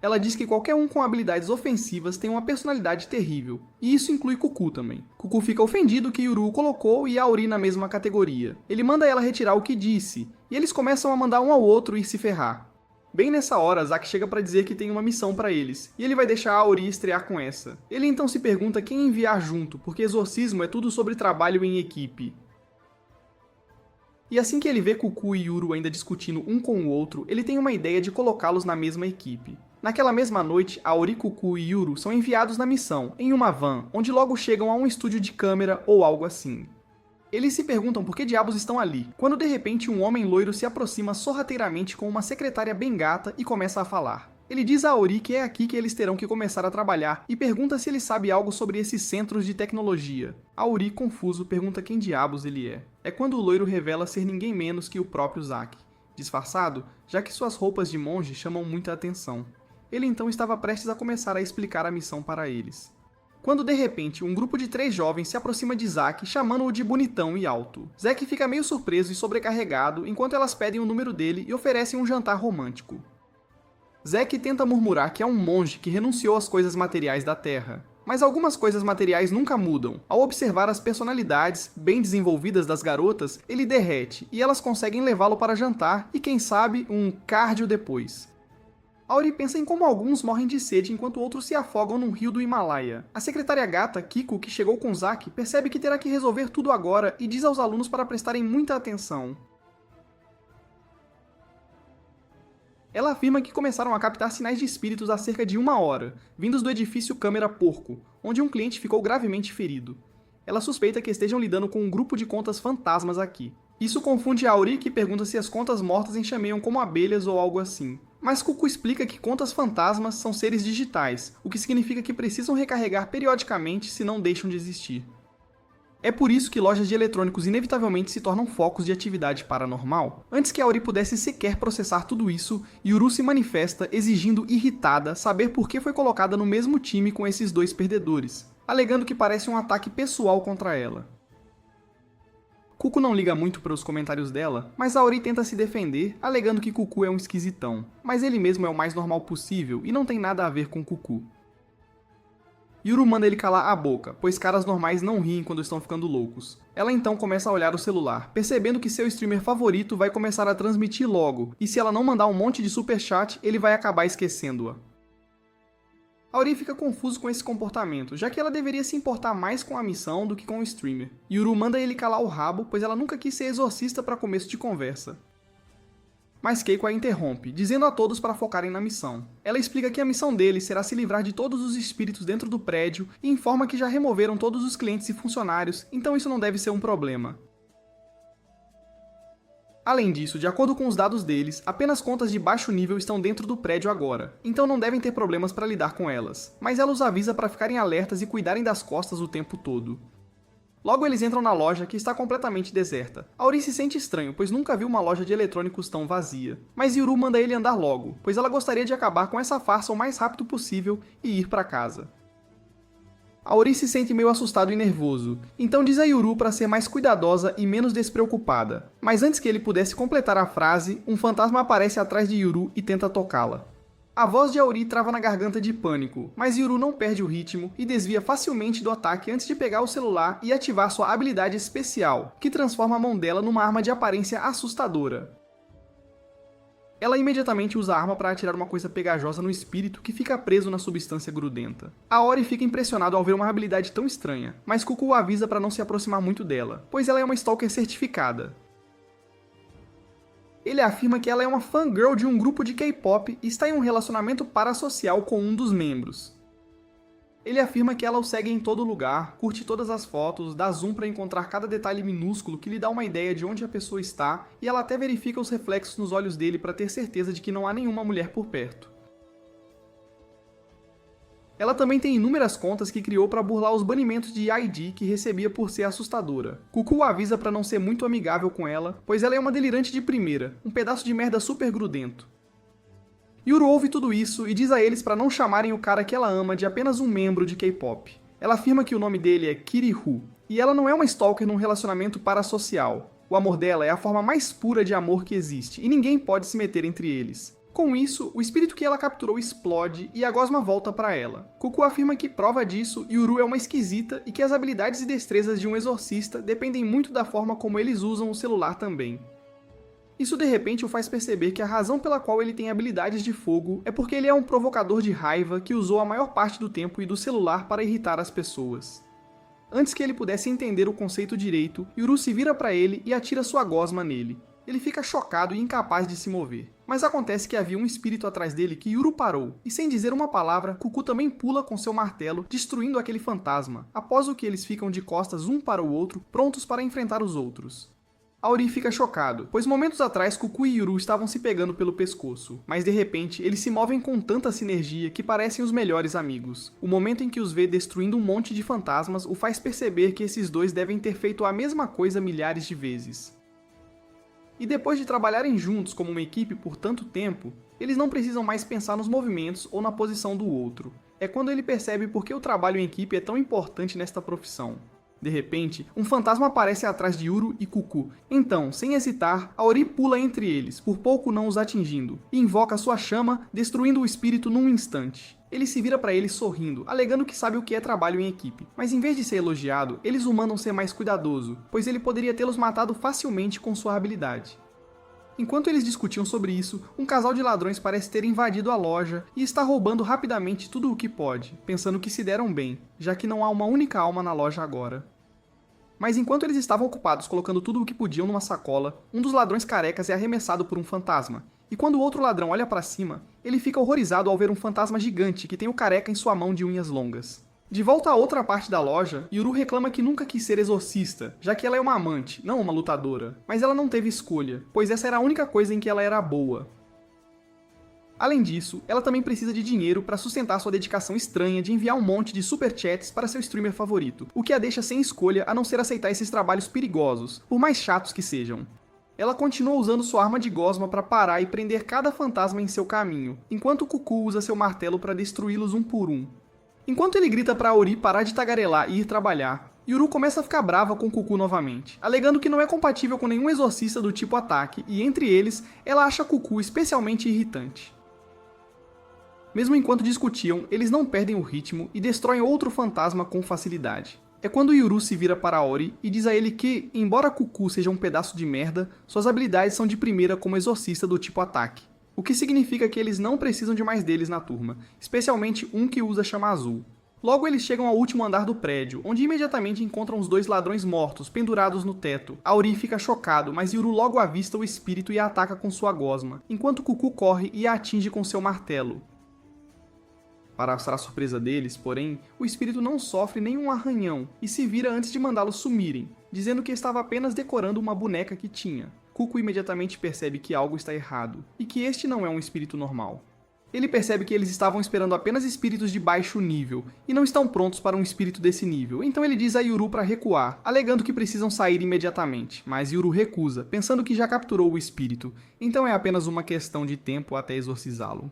Ela diz que qualquer um com habilidades ofensivas tem uma personalidade terrível, e isso inclui Cucu também. Cucu fica ofendido que Yuru o colocou e Aori na mesma categoria. Ele manda ela retirar o que disse, e eles começam a mandar um ao outro ir se ferrar. Bem nessa hora, Zack chega para dizer que tem uma missão para eles, e ele vai deixar a Aori estrear com essa. Ele então se pergunta quem enviar junto, porque exorcismo é tudo sobre trabalho em equipe. E assim que ele vê Cucu e Yuru ainda discutindo um com o outro, ele tem uma ideia de colocá-los na mesma equipe. Naquela mesma noite, Aori, Cucu e Yuru são enviados na missão, em uma van, onde logo chegam a um estúdio de câmera ou algo assim. Eles se perguntam por que diabos estão ali, quando de repente um homem loiro se aproxima sorrateiramente com uma secretária bem gata e começa a falar. Ele diz a Aori que é aqui que eles terão que começar a trabalhar e pergunta se ele sabe algo sobre esses centros de tecnologia. Aori, confuso, pergunta quem diabos ele é. É quando o loiro revela ser ninguém menos que o próprio Zack, disfarçado, já que suas roupas de monge chamam muita atenção. Ele então estava prestes a começar a explicar a missão para eles. Quando de repente um grupo de 3 jovens se aproxima de Zack, chamando-o de bonitão e alto. Zack fica meio surpreso e sobrecarregado enquanto elas pedem o número dele e oferecem um jantar romântico. Zack tenta murmurar que é um monge que renunciou às coisas materiais da Terra. Mas algumas coisas materiais nunca mudam. Ao observar as personalidades bem desenvolvidas das garotas, ele derrete e elas conseguem levá-lo para jantar e quem sabe um cardio depois. Aori pensa em como alguns morrem de sede enquanto outros se afogam num rio do Himalaia. A secretária gata, Kiko, que chegou com Zack, percebe que terá que resolver tudo agora e diz aos alunos para prestarem muita atenção. Ela afirma que começaram a captar sinais de espíritos há cerca de 1 hora, vindos do edifício Câmera Porco, onde um cliente ficou gravemente ferido. Ela suspeita que estejam lidando com um grupo de contas fantasmas aqui. Isso confunde Aori, que pergunta se as contas mortas enxameiam como abelhas ou algo assim. Mas Cucu explica que contas fantasmas são seres digitais, o que significa que precisam recarregar periodicamente se não deixam de existir. É por isso que lojas de eletrônicos inevitavelmente se tornam focos de atividade paranormal. Antes que Aori pudesse sequer processar tudo isso, Yuru se manifesta exigindo, irritada, saber por que foi colocada no mesmo time com esses 2 perdedores, alegando que parece um ataque pessoal contra ela. Cucu não liga muito para os comentários dela, mas Aori tenta se defender, alegando que Cucu é um esquisitão, mas ele mesmo é o mais normal possível e não tem nada a ver com Cucu. Yuru manda ele calar a boca, pois caras normais não riem quando estão ficando loucos. Ela então começa a olhar o celular, percebendo que seu streamer favorito vai começar a transmitir logo, e se ela não mandar um monte de superchat, ele vai acabar esquecendo-a. Aori fica confuso com esse comportamento, já que ela deveria se importar mais com a missão do que com o streamer. Yuru manda ele calar o rabo, pois ela nunca quis ser exorcista para começo de conversa. Mas Keiko a interrompe, dizendo a todos para focarem na missão. Ela explica que a missão deles será se livrar de todos os espíritos dentro do prédio e informa que já removeram todos os clientes e funcionários, então isso não deve ser um problema. Além disso, de acordo com os dados deles, apenas contas de baixo nível estão dentro do prédio agora, então não devem ter problemas para lidar com elas, mas ela os avisa para ficarem alertas e cuidarem das costas o tempo todo. Logo eles entram na loja, que está completamente deserta. Aori se sente estranho, pois nunca viu uma loja de eletrônicos tão vazia. Mas Yuru manda ele andar logo, pois ela gostaria de acabar com essa farsa o mais rápido possível e ir para casa. Aori se sente meio assustado e nervoso, então diz a Yuru para ser mais cuidadosa e menos despreocupada. Mas antes que ele pudesse completar a frase, um fantasma aparece atrás de Yuru e tenta tocá-la. A voz de Aori trava na garganta de pânico, mas Yuru não perde o ritmo e desvia facilmente do ataque antes de pegar o celular e ativar sua habilidade especial, que transforma a mão dela numa arma de aparência assustadora. Ela imediatamente usa a arma para atirar uma coisa pegajosa no espírito que fica preso na substância grudenta. Aori fica impressionado ao ver uma habilidade tão estranha, mas Cucu o avisa para não se aproximar muito dela, pois ela é uma stalker certificada. Ele afirma que ela é uma fangirl de um grupo de K-pop e está em um relacionamento parasocial com um dos membros. Ele afirma que ela o segue em todo lugar, curte todas as fotos, dá zoom para encontrar cada detalhe minúsculo que lhe dá uma ideia de onde a pessoa está, e ela até verifica os reflexos nos olhos dele para ter certeza de que não há nenhuma mulher por perto. Ela também tem inúmeras contas que criou para burlar os banimentos de ID que recebia por ser assustadora. Cuckoo avisa para não ser muito amigável com ela, pois ela é uma delirante de primeira, um pedaço de merda super grudento. Yuru ouve tudo isso e diz a eles para não chamarem o cara que ela ama de apenas um membro de K-pop. Ela afirma que o nome dele é Kirihu, e ela não é uma stalker num relacionamento parasocial. O amor dela é a forma mais pura de amor que existe, e ninguém pode se meter entre eles. Com isso, o espírito que ela capturou explode e a gosma volta para ela. Cuckoo afirma que prova disso, Yuru é uma esquisita e que as habilidades e destrezas de um exorcista dependem muito da forma como eles usam o celular também. Isso de repente o faz perceber que a razão pela qual ele tem habilidades de fogo é porque ele é um provocador de raiva que usou a maior parte do tempo e do celular para irritar as pessoas. Antes que ele pudesse entender o conceito direito, Yuru se vira para ele e atira sua gosma nele. Ele fica chocado e incapaz de se mover. Mas acontece que havia um espírito atrás dele que Yuru parou, e sem dizer uma palavra, Cuckoo também pula com seu martelo, destruindo aquele fantasma, após o que eles ficam de costas um para o outro, prontos para enfrentar os outros. Auri fica chocado, pois momentos atrás Cuckoo e Yuru estavam se pegando pelo pescoço, mas de repente eles se movem com tanta sinergia que parecem os melhores amigos. O momento em que os vê destruindo um monte de fantasmas o faz perceber que esses dois devem ter feito a mesma coisa milhares de vezes. E depois de trabalharem juntos como uma equipe por tanto tempo, eles não precisam mais pensar nos movimentos ou na posição do outro. É quando ele percebe por que o trabalho em equipe é tão importante nesta profissão. De repente, um fantasma aparece atrás de Yuru e Cuckoo. Então, sem hesitar, Auri pula entre eles, por pouco não os atingindo, e invoca sua chama, destruindo o espírito num instante. Ele se vira para eles sorrindo, alegando que sabe o que é trabalho em equipe. Mas em vez de ser elogiado, eles o mandam ser mais cuidadoso, pois ele poderia tê-los matado facilmente com sua habilidade. Enquanto eles discutiam sobre isso, um casal de ladrões parece ter invadido a loja e está roubando rapidamente tudo o que pode, pensando que se deram bem, já que não há uma única alma na loja agora. Mas enquanto eles estavam ocupados colocando tudo o que podiam numa sacola, um dos ladrões carecas é arremessado por um fantasma, e quando o outro ladrão olha para cima, ele fica horrorizado ao ver um fantasma gigante que tem o careca em sua mão de unhas longas. De volta à outra parte da loja, Yuru reclama que nunca quis ser exorcista, já que ela é uma amante, não uma lutadora, mas ela não teve escolha, pois essa era a única coisa em que ela era boa. Além disso, ela também precisa de dinheiro para sustentar sua dedicação estranha de enviar um monte de superchats para seu streamer favorito, o que a deixa sem escolha a não ser aceitar esses trabalhos perigosos, por mais chatos que sejam. Ela continua usando sua arma de gosma para parar e prender cada fantasma em seu caminho, enquanto Cuckoo usa seu martelo para destruí-los um por um. Enquanto ele grita para Auri parar de tagarelar e ir trabalhar, Yuru começa a ficar brava com Cuckoo novamente, alegando que não é compatível com nenhum exorcista do tipo ataque, e entre eles, ela acha Cuckoo especialmente irritante. Mesmo enquanto discutiam, eles não perdem o ritmo e destroem outro fantasma com facilidade. É quando Yuru se vira para Auri e diz a ele que, embora Cuckoo seja um pedaço de merda, suas habilidades são de primeira como exorcista do tipo ataque. O que significa que eles não precisam de mais deles na turma, especialmente um que usa chama azul. Logo eles chegam ao último andar do prédio, onde imediatamente encontram os dois ladrões mortos, pendurados no teto. Auri fica chocado, mas Yuru logo avista o espírito e a ataca com sua gosma, enquanto Cuckoo corre e a atinge com seu martelo. Para a surpresa deles, porém, o espírito não sofre nenhum arranhão e se vira antes de mandá-los sumirem, dizendo que estava apenas decorando uma boneca que tinha. Cuckoo imediatamente percebe que algo está errado, e que este não é um espírito normal. Ele percebe que eles estavam esperando apenas espíritos de baixo nível, e não estão prontos para um espírito desse nível, então ele diz a Yuru para recuar, alegando que precisam sair imediatamente, mas Yuru recusa, pensando que já capturou o espírito, então é apenas uma questão de tempo até exorcizá-lo.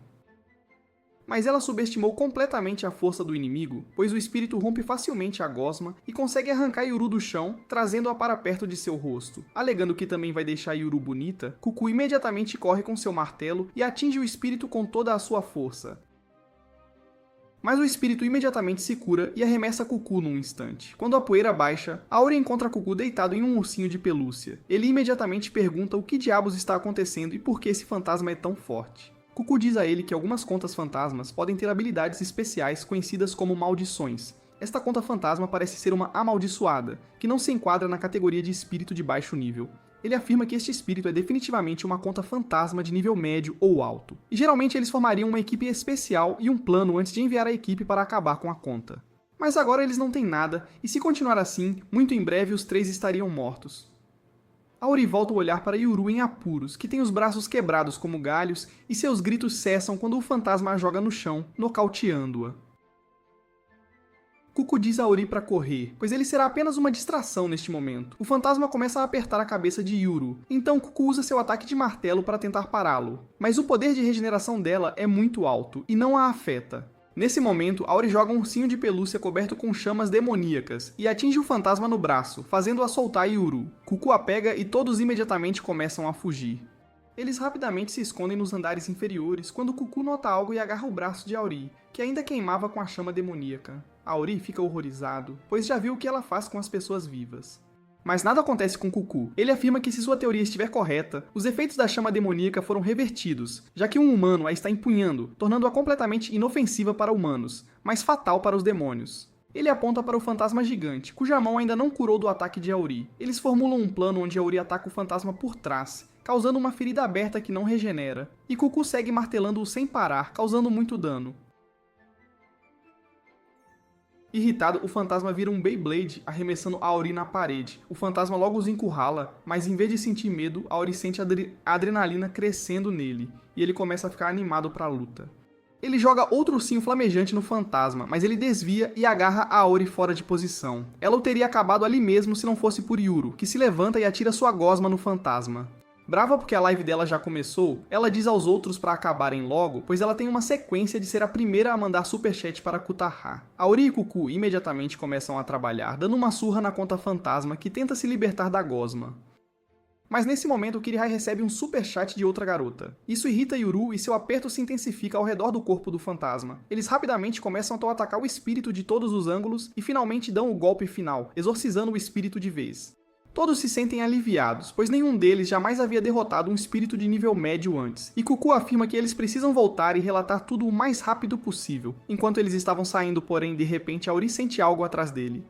Mas ela subestimou completamente a força do inimigo, pois o espírito rompe facilmente a gosma e consegue arrancar Yuru do chão, trazendo-a para perto de seu rosto. Alegando que também vai deixar Yuru bonita, Cuckoo imediatamente corre com seu martelo e atinge o espírito com toda a sua força. Mas o espírito imediatamente se cura e arremessa Cuckoo num instante. Quando a poeira baixa, Auri encontra Cuckoo deitado em um ursinho de pelúcia. Ele imediatamente pergunta o que diabos está acontecendo e por que esse fantasma é tão forte. Cuckoo diz a ele que algumas contas fantasmas podem ter habilidades especiais conhecidas como maldições. Esta conta fantasma parece ser uma amaldiçoada, que não se enquadra na categoria de espírito de baixo nível. Ele afirma que este espírito é definitivamente uma conta fantasma de nível médio ou alto, e geralmente eles formariam uma equipe especial e um plano antes de enviar a equipe para acabar com a conta. Mas agora eles não têm nada, e se continuar assim, muito em breve os 3 estariam mortos. Auri volta o olhar para Yuru em apuros, que tem os braços quebrados como galhos, e seus gritos cessam quando o fantasma a joga no chão, nocauteando-a. Cuco diz a Auri para correr, pois ele será apenas uma distração neste momento. O fantasma começa a apertar a cabeça de Yuru, então Cuco usa seu ataque de martelo para tentar pará-lo. Mas o poder de regeneração dela é muito alto, e não a afeta. Nesse momento, Auri joga um ursinho de pelúcia coberto com chamas demoníacas, e atinge o fantasma no braço, fazendo-a soltar Yuru. Cuco a pega e todos imediatamente começam a fugir. Eles rapidamente se escondem nos andares inferiores quando Cuco nota algo e agarra o braço de Auri, que ainda queimava com a chama demoníaca. Auri fica horrorizado, pois já viu o que ela faz com as pessoas vivas. Mas nada acontece com Cuco. Ele afirma que se sua teoria estiver correta, os efeitos da chama demoníaca foram revertidos, já que um humano a está empunhando, tornando-a completamente inofensiva para humanos, mas fatal para os demônios. Ele aponta para o fantasma gigante, cuja mão ainda não curou do ataque de Auri. Eles formulam um plano onde Auri ataca o fantasma por trás, causando uma ferida aberta que não regenera, e Cuco segue martelando-o sem parar, causando muito dano. Irritado, o fantasma vira um Beyblade, arremessando Auri na parede. O fantasma logo os encurrala, mas em vez de sentir medo, Auri sente a adrenalina crescendo nele, e ele começa a ficar animado para a luta. Ele joga outro ursinho flamejante no fantasma, mas ele desvia e agarra a Auri fora de posição. Ela o teria acabado ali mesmo se não fosse por Yuru, que se levanta e atira sua gosma no fantasma. Brava porque a live dela já começou, ela diz aos outros para acabarem logo, pois ela tem uma sequência de ser a primeira a mandar superchat para Kutaha. Auri e Cuco imediatamente começam a trabalhar, dando uma surra na conta fantasma que tenta se libertar da gosma. Mas nesse momento o Kirihai recebe um superchat de outra garota. Isso irrita Yuru e seu aperto se intensifica ao redor do corpo do fantasma. Eles rapidamente começam a atacar o espírito de todos os ângulos e finalmente dão o golpe final, exorcizando o espírito de vez. Todos se sentem aliviados, pois nenhum deles jamais havia derrotado um espírito de nível médio antes, e Cuco afirma que eles precisam voltar e relatar tudo o mais rápido possível. Enquanto eles estavam saindo, porém, de repente Auri sente algo atrás dele.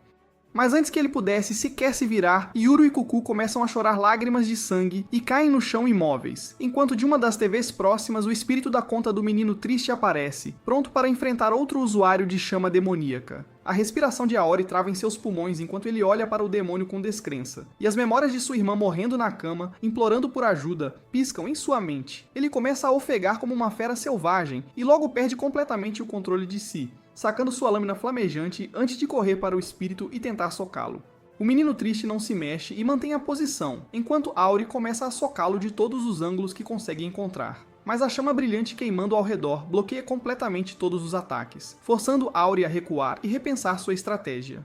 Mas antes que ele pudesse sequer se virar, Yuru e Cuco começam a chorar lágrimas de sangue e caem no chão imóveis, enquanto de uma das TVs próximas o espírito da conta do menino triste aparece, pronto para enfrentar outro usuário de chama demoníaca. A respiração de Aori trava em seus pulmões enquanto ele olha para o demônio com descrença, e as memórias de sua irmã morrendo na cama, implorando por ajuda, piscam em sua mente. Ele começa a ofegar como uma fera selvagem e logo perde completamente o controle de si, sacando sua lâmina flamejante antes de correr para o espírito e tentar socá-lo. O menino triste não se mexe e mantém a posição, enquanto Auri começa a socá-lo de todos os ângulos que consegue encontrar. Mas a chama brilhante queimando ao redor bloqueia completamente todos os ataques, forçando Auri a recuar e repensar sua estratégia.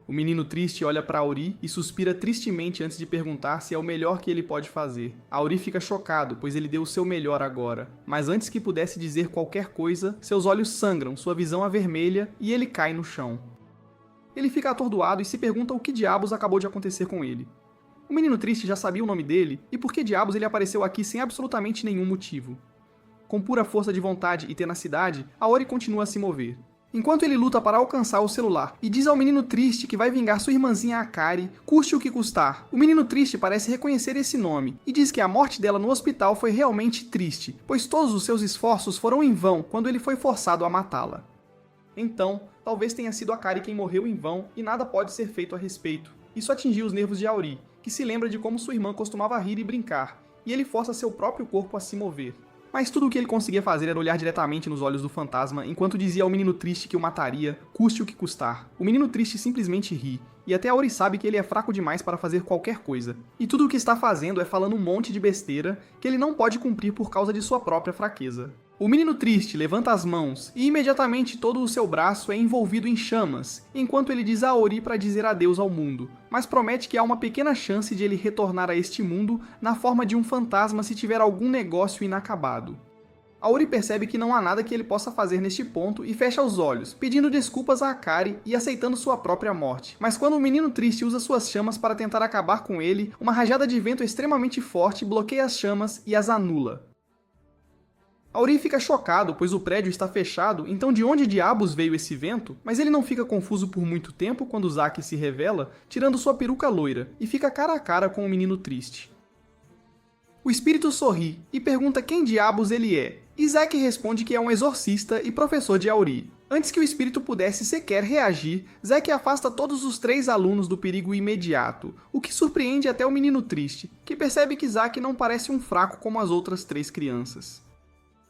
O menino triste olha para Auri e suspira tristemente antes de perguntar se é o melhor que ele pode fazer. Auri fica chocado, pois ele deu o seu melhor agora, mas antes que pudesse dizer qualquer coisa, seus olhos sangram, sua visão avermelha e ele cai no chão. Ele fica atordoado e se pergunta o que diabos acabou de acontecer com ele. O menino triste já sabia o nome dele, e por que diabos ele apareceu aqui sem absolutamente nenhum motivo? Com pura força de vontade e tenacidade, Aori continua a se mover. Enquanto ele luta para alcançar o celular e diz ao menino triste que vai vingar sua irmãzinha Akari, custe o que custar, o menino triste parece reconhecer esse nome e diz que a morte dela no hospital foi realmente triste, pois todos os seus esforços foram em vão quando ele foi forçado a matá-la. Então, talvez tenha sido Akari quem morreu em vão e nada pode ser feito a respeito. Isso atingiu os nervos de Aori, que se lembra de como sua irmã costumava rir e brincar, e ele força seu próprio corpo a se mover. Mas tudo o que ele conseguia fazer era olhar diretamente nos olhos do fantasma, enquanto dizia ao menino triste que o mataria, custe o que custar. O menino triste simplesmente ri, e até Aori sabe que ele é fraco demais para fazer qualquer coisa. E tudo o que está fazendo é falando um monte de besteira que ele não pode cumprir por causa de sua própria fraqueza. O menino triste levanta as mãos e imediatamente todo o seu braço é envolvido em chamas, enquanto ele diz a Aori para dizer adeus ao mundo, mas promete que há uma pequena chance de ele retornar a este mundo na forma de um fantasma se tiver algum negócio inacabado. Aori percebe que não há nada que ele possa fazer neste ponto e fecha os olhos, pedindo desculpas a Akari e aceitando sua própria morte. Mas quando o menino triste usa suas chamas para tentar acabar com ele, uma rajada de vento extremamente forte bloqueia as chamas e as anula. Auri fica chocado, pois o prédio está fechado, então de onde diabos veio esse vento? Mas ele não fica confuso por muito tempo quando Zack se revela, tirando sua peruca loira, e fica cara a cara com o menino triste. O espírito sorri e pergunta quem diabos ele é, e Zack responde que é um exorcista e professor de Auri. Antes que o espírito pudesse sequer reagir, Zack afasta todos os 3 alunos do perigo imediato, o que surpreende até o menino triste, que percebe que Zack não parece um fraco como as outras 3 crianças.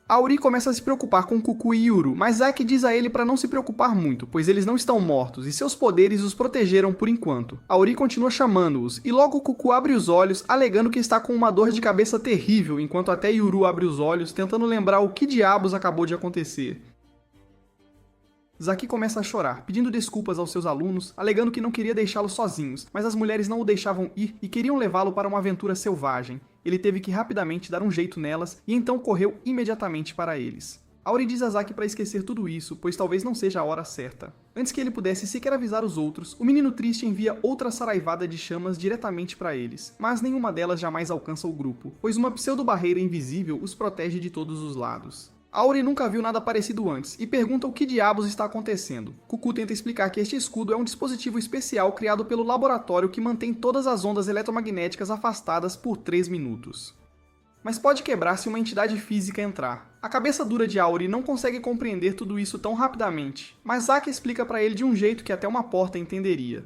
Auri começa a se preocupar com Cucu e Yuru, mas Zack diz a ele para não se preocupar muito, pois eles não estão mortos e seus poderes os protegeram por enquanto. Auri continua chamando-os, e logo Cucu abre os olhos, alegando que está com uma dor de cabeça terrível, enquanto até Yuru abre os olhos, tentando lembrar o que diabos acabou de acontecer. Zack começa a chorar, pedindo desculpas aos seus alunos, alegando que não queria deixá-los sozinhos, mas as mulheres não o deixavam ir e queriam levá-lo para uma aventura selvagem. Ele teve que rapidamente dar um jeito nelas e então correu imediatamente para eles. Auri diz a Zack para esquecer tudo isso, pois talvez não seja a hora certa. Antes que ele pudesse sequer avisar os outros, o menino triste envia outra saraivada de chamas diretamente para eles, mas nenhuma delas jamais alcança o grupo, pois uma pseudo-barreira invisível os protege de todos os lados. Auri nunca viu nada parecido antes e pergunta o que diabos está acontecendo. Cucu tenta explicar que este escudo é um dispositivo especial criado pelo laboratório que mantém todas as ondas eletromagnéticas afastadas por 3 minutos. Mas pode quebrar se uma entidade física entrar. A cabeça dura de Auri não consegue compreender tudo isso tão rapidamente, mas Zack explica para ele de um jeito que até uma porta entenderia.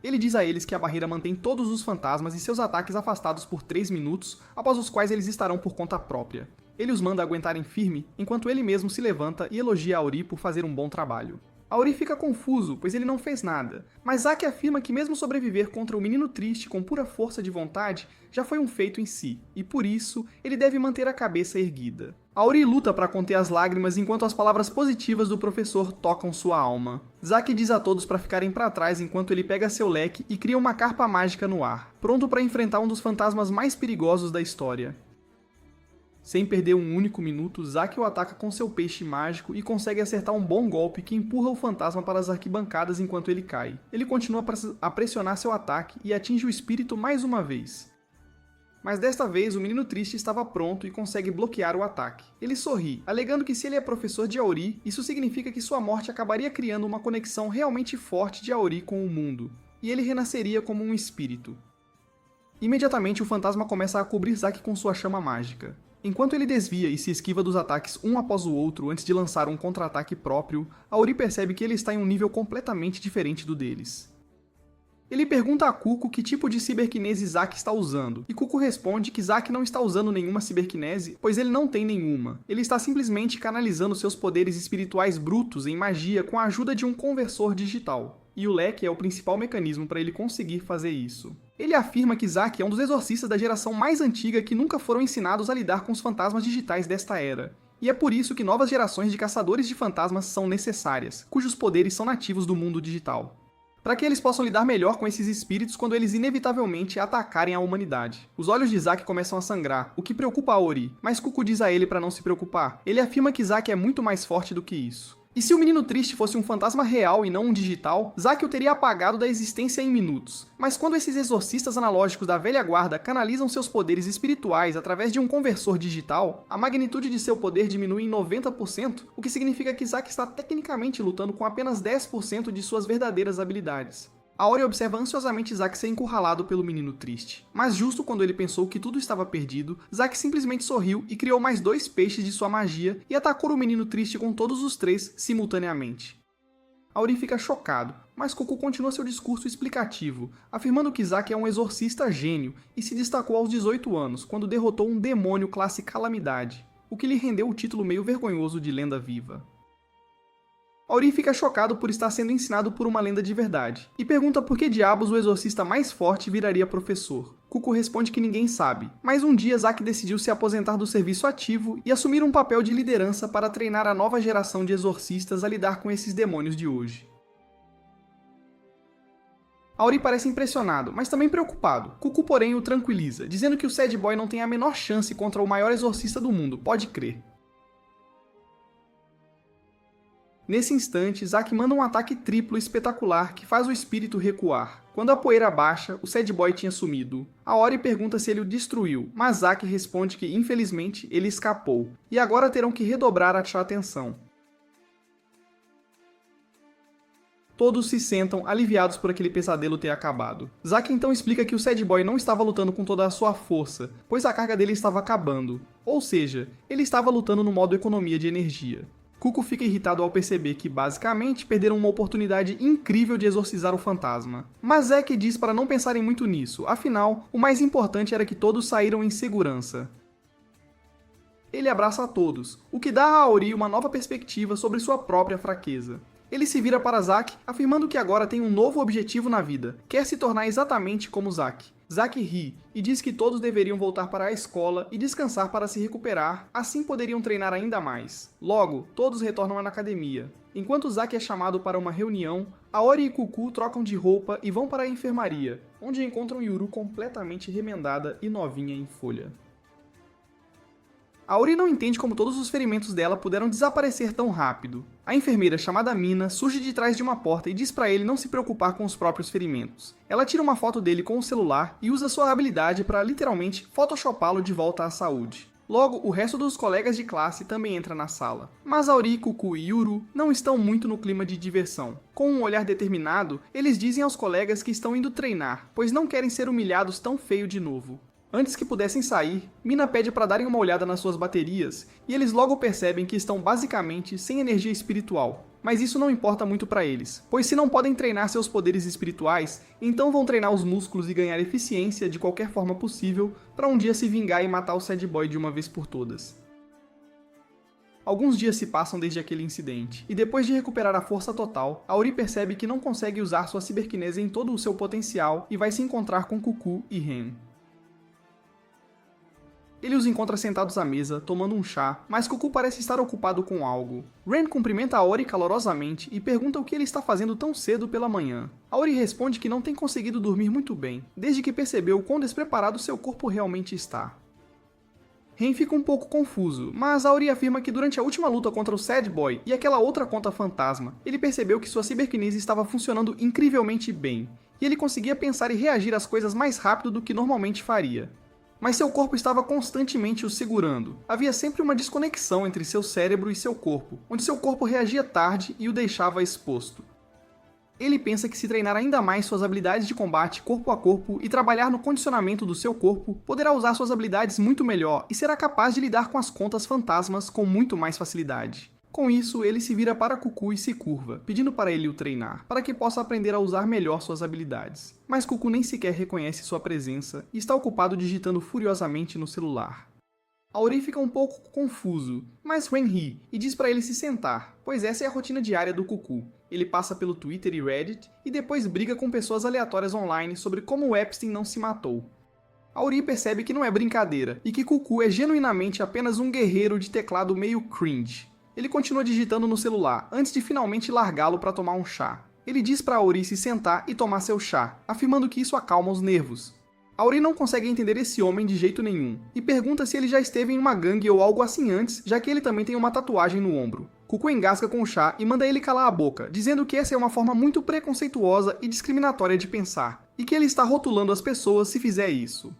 Ele diz a eles que a barreira mantém todos os fantasmas e seus ataques afastados por 3 minutos, após os quais eles estarão por conta própria. Ele os manda aguentarem firme, enquanto ele mesmo se levanta e elogia Auri por fazer um bom trabalho. Auri fica confuso, pois ele não fez nada, mas Zack afirma que mesmo sobreviver contra o menino triste com pura força de vontade já foi um feito em si, e por isso ele deve manter a cabeça erguida. Auri luta para conter as lágrimas enquanto as palavras positivas do professor tocam sua alma. Zack diz a todos para ficarem para trás enquanto ele pega seu leque e cria uma carpa mágica no ar, pronto para enfrentar um dos fantasmas mais perigosos da história. Sem perder um único minuto, Zack o ataca com seu peixe mágico e consegue acertar um bom golpe que empurra o fantasma para as arquibancadas enquanto ele cai. Ele continua a pressionar seu ataque e atinge o espírito mais uma vez. Mas desta vez o menino triste estava pronto e consegue bloquear o ataque. Ele sorri, alegando que se ele é professor de Auri, isso significa que sua morte acabaria criando uma conexão realmente forte de Auri com o mundo, e ele renasceria como um espírito. Imediatamente o fantasma começa a cobrir Zack com sua chama mágica. Enquanto ele desvia e se esquiva dos ataques um após o outro antes de lançar um contra-ataque próprio, Auri percebe que ele está em um nível completamente diferente do deles. Ele pergunta a Cuco que tipo de ciberkinese Zack está usando, e Cuco responde que Zack não está usando nenhuma ciberkinese, pois ele não tem nenhuma. Ele está simplesmente canalizando seus poderes espirituais brutos em magia com a ajuda de um conversor digital. E o leque é o principal mecanismo para ele conseguir fazer isso. Ele afirma que Zack é um dos exorcistas da geração mais antiga que nunca foram ensinados a lidar com os fantasmas digitais desta era. E é por isso que novas gerações de caçadores de fantasmas são necessárias, cujos poderes são nativos do mundo digital, para que eles possam lidar melhor com esses espíritos quando eles inevitavelmente atacarem a humanidade. Os olhos de Zack começam a sangrar, o que preocupa Auri, mas Cuco diz a ele para não se preocupar. Ele afirma que Zack é muito mais forte do que isso. E se o menino triste fosse um fantasma real e não um digital, Zack o teria apagado da existência em minutos. Mas quando esses exorcistas analógicos da velha guarda canalizam seus poderes espirituais através de um conversor digital, a magnitude de seu poder diminui em 90%, o que significa que Zack está tecnicamente lutando com apenas 10% de suas verdadeiras habilidades. Auri observa ansiosamente Zack ser encurralado pelo menino triste. Mas justo quando ele pensou que tudo estava perdido, Zack simplesmente sorriu e criou mais 2 peixes de sua magia e atacou o menino triste com todos os 3 simultaneamente. Auri fica chocado, mas Cuco continua seu discurso explicativo, afirmando que Zack é um exorcista gênio e se destacou aos 18 anos, quando derrotou um demônio classe Calamidade, o que lhe rendeu o título meio vergonhoso de lenda viva. Auri fica chocado por estar sendo ensinado por uma lenda de verdade, e pergunta por que diabos o exorcista mais forte viraria professor. Cuco responde que ninguém sabe, mas um dia Zack decidiu se aposentar do serviço ativo e assumir um papel de liderança para treinar a nova geração de exorcistas a lidar com esses demônios de hoje. Auri parece impressionado, mas também preocupado. Cuco, porém, o tranquiliza, dizendo que o Sad Boy não tem a menor chance contra o maior exorcista do mundo, pode crer. Nesse instante, Zack manda um ataque triplo espetacular que faz o espírito recuar. Quando a poeira baixa, o Sad Boy tinha sumido. A Ori pergunta se ele o destruiu, mas Zack responde que, infelizmente, ele escapou, e agora terão que redobrar a sua atenção. Todos se sentam aliviados por aquele pesadelo ter acabado. Zack então explica que o Sad Boy não estava lutando com toda a sua força, pois a carga dele estava acabando. Ou seja, ele estava lutando no modo economia de energia. Cuco fica irritado ao perceber que, basicamente, perderam uma oportunidade incrível de exorcizar o fantasma. Mas Zack diz para não pensarem muito nisso, afinal, o mais importante era que todos saíram em segurança. Ele abraça a todos, o que dá a Aori uma nova perspectiva sobre sua própria fraqueza. Ele se vira para Zack, afirmando que agora tem um novo objetivo na vida, quer se tornar exatamente como Zack. Zack ri e diz que todos deveriam voltar para a escola e descansar para se recuperar, assim poderiam treinar ainda mais. Logo, todos retornam na academia. Enquanto Zack é chamado para uma reunião, Aori e Cucu trocam de roupa e vão para a enfermaria, onde encontram Yuru completamente remendada e novinha em folha. Aori não entende como todos os ferimentos dela puderam desaparecer tão rápido. A enfermeira chamada Mina surge de trás de uma porta e diz para ele não se preocupar com os próprios ferimentos. Ela tira uma foto dele com o celular e usa sua habilidade para literalmente photoshopá-lo de volta à saúde. Logo, o resto dos colegas de classe também entra na sala. Mas Aori, Cucu e Yuru não estão muito no clima de diversão. Com um olhar determinado, eles dizem aos colegas que estão indo treinar, pois não querem ser humilhados tão feio de novo. Antes que pudessem sair, Mina pede para darem uma olhada nas suas baterias, e eles logo percebem que estão basicamente sem energia espiritual. Mas isso não importa muito para eles, pois se não podem treinar seus poderes espirituais, então vão treinar os músculos e ganhar eficiência de qualquer forma possível para um dia se vingar e matar o Sad Boy de uma vez por todas. Alguns dias se passam desde aquele incidente, e depois de recuperar a força total, Aori percebe que não consegue usar sua ciberkinese em todo o seu potencial e vai se encontrar com Cucu e Ren. Ele os encontra sentados à mesa, tomando um chá, mas Cucu parece estar ocupado com algo. Ren cumprimenta Aori calorosamente e pergunta o que ele está fazendo tão cedo pela manhã. Aori responde que não tem conseguido dormir muito bem, desde que percebeu quão despreparado seu corpo realmente está. Ren fica um pouco confuso, mas Aori afirma que durante a última luta contra o Sad Boy e aquela outra conta fantasma, ele percebeu que sua ciberkinese estava funcionando incrivelmente bem, e ele conseguia pensar e reagir às coisas mais rápido do que normalmente faria. Mas seu corpo estava constantemente o segurando. Havia sempre uma desconexão entre seu cérebro e seu corpo, onde seu corpo reagia tarde e o deixava exposto. Ele pensa que se treinar ainda mais suas habilidades de combate corpo a corpo e trabalhar no condicionamento do seu corpo, poderá usar suas habilidades muito melhor e será capaz de lidar com as contas fantasmas com muito mais facilidade. Com isso, ele se vira para Cucu e se curva, pedindo para ele o treinar, para que possa aprender a usar melhor suas habilidades. Mas Cucu nem sequer reconhece sua presença e está ocupado digitando furiosamente no celular. Aori fica um pouco confuso, mas Ren ri e diz para ele se sentar, pois essa é a rotina diária do Cucu. Ele passa pelo Twitter e Reddit e depois briga com pessoas aleatórias online sobre como o Epstein não se matou. Aori percebe que não é brincadeira e que Cucu é genuinamente apenas um guerreiro de teclado meio cringe. Ele continua digitando no celular, antes de finalmente largá-lo para tomar um chá. Ele diz para Aori se sentar e tomar seu chá, afirmando que isso acalma os nervos. Aori não consegue entender esse homem de jeito nenhum, e pergunta se ele já esteve em uma gangue ou algo assim antes, já que ele também tem uma tatuagem no ombro. Cucu engasga com o chá e manda ele calar a boca, dizendo que essa é uma forma muito preconceituosa e discriminatória de pensar, e que ele está rotulando as pessoas se fizer isso.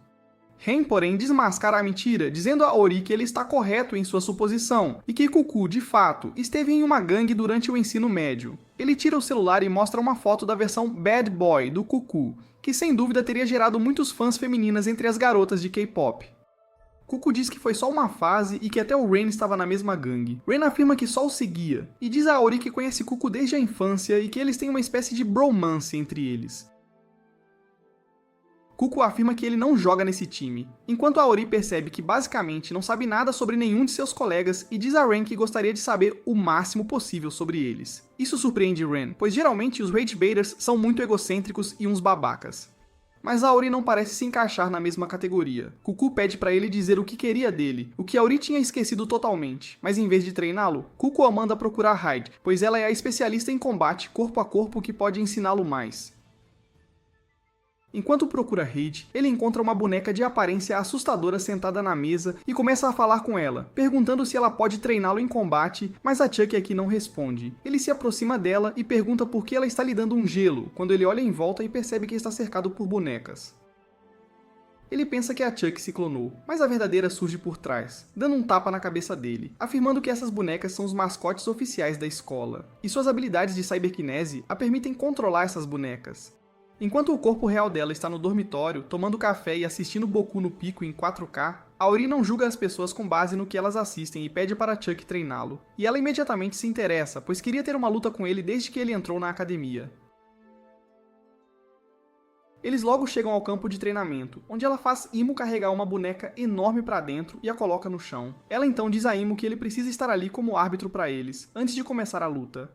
Ren, porém, desmascara a mentira, dizendo a Aori que ele está correto em sua suposição, e que Cucu, de fato, esteve em uma gangue durante o ensino médio. Ele tira o celular e mostra uma foto da versão Bad Boy do Cucu, que sem dúvida teria gerado muitos fãs femininas entre as garotas de K-pop. Cucu diz que foi só uma fase e que até o Ren estava na mesma gangue. Ren afirma que só o seguia, e diz a Aori que conhece Cucu desde a infância e que eles têm uma espécie de bromance entre eles. Cucu afirma que ele não joga nesse time, enquanto Aori percebe que basicamente não sabe nada sobre nenhum de seus colegas e diz a Ren que gostaria de saber o máximo possível sobre eles. Isso surpreende Ren, pois geralmente os Rage Baiters são muito egocêntricos e uns babacas. Mas Aori não parece se encaixar na mesma categoria. Cucu pede para ele dizer o que queria dele, o que Aori tinha esquecido totalmente, mas em vez de treiná-lo, Cucu a manda procurar Hyde, pois ela é a especialista em combate corpo a corpo que pode ensiná-lo mais. Enquanto procura Reid, ele encontra uma boneca de aparência assustadora sentada na mesa e começa a falar com ela, perguntando se ela pode treiná-lo em combate, mas a Chuck aqui não responde. Ele se aproxima dela e pergunta por que ela está lhe dando um gelo, quando ele olha em volta e percebe que está cercado por bonecas. Ele pensa que a Chuck se clonou, mas a verdadeira surge por trás, dando um tapa na cabeça dele, afirmando que essas bonecas são os mascotes oficiais da escola, e suas habilidades de cyberkinese a permitem controlar essas bonecas. Enquanto o corpo real dela está no dormitório, tomando café e assistindo Boku no Pico em 4K, Auri não julga as pessoas com base no que elas assistem e pede para Chuck treiná-lo. E ela imediatamente se interessa, pois queria ter uma luta com ele desde que ele entrou na academia. Eles logo chegam ao campo de treinamento, onde ela faz Imo carregar uma boneca enorme para dentro e a coloca no chão. Ela então diz a Imo que ele precisa estar ali como árbitro para eles, antes de começar a luta.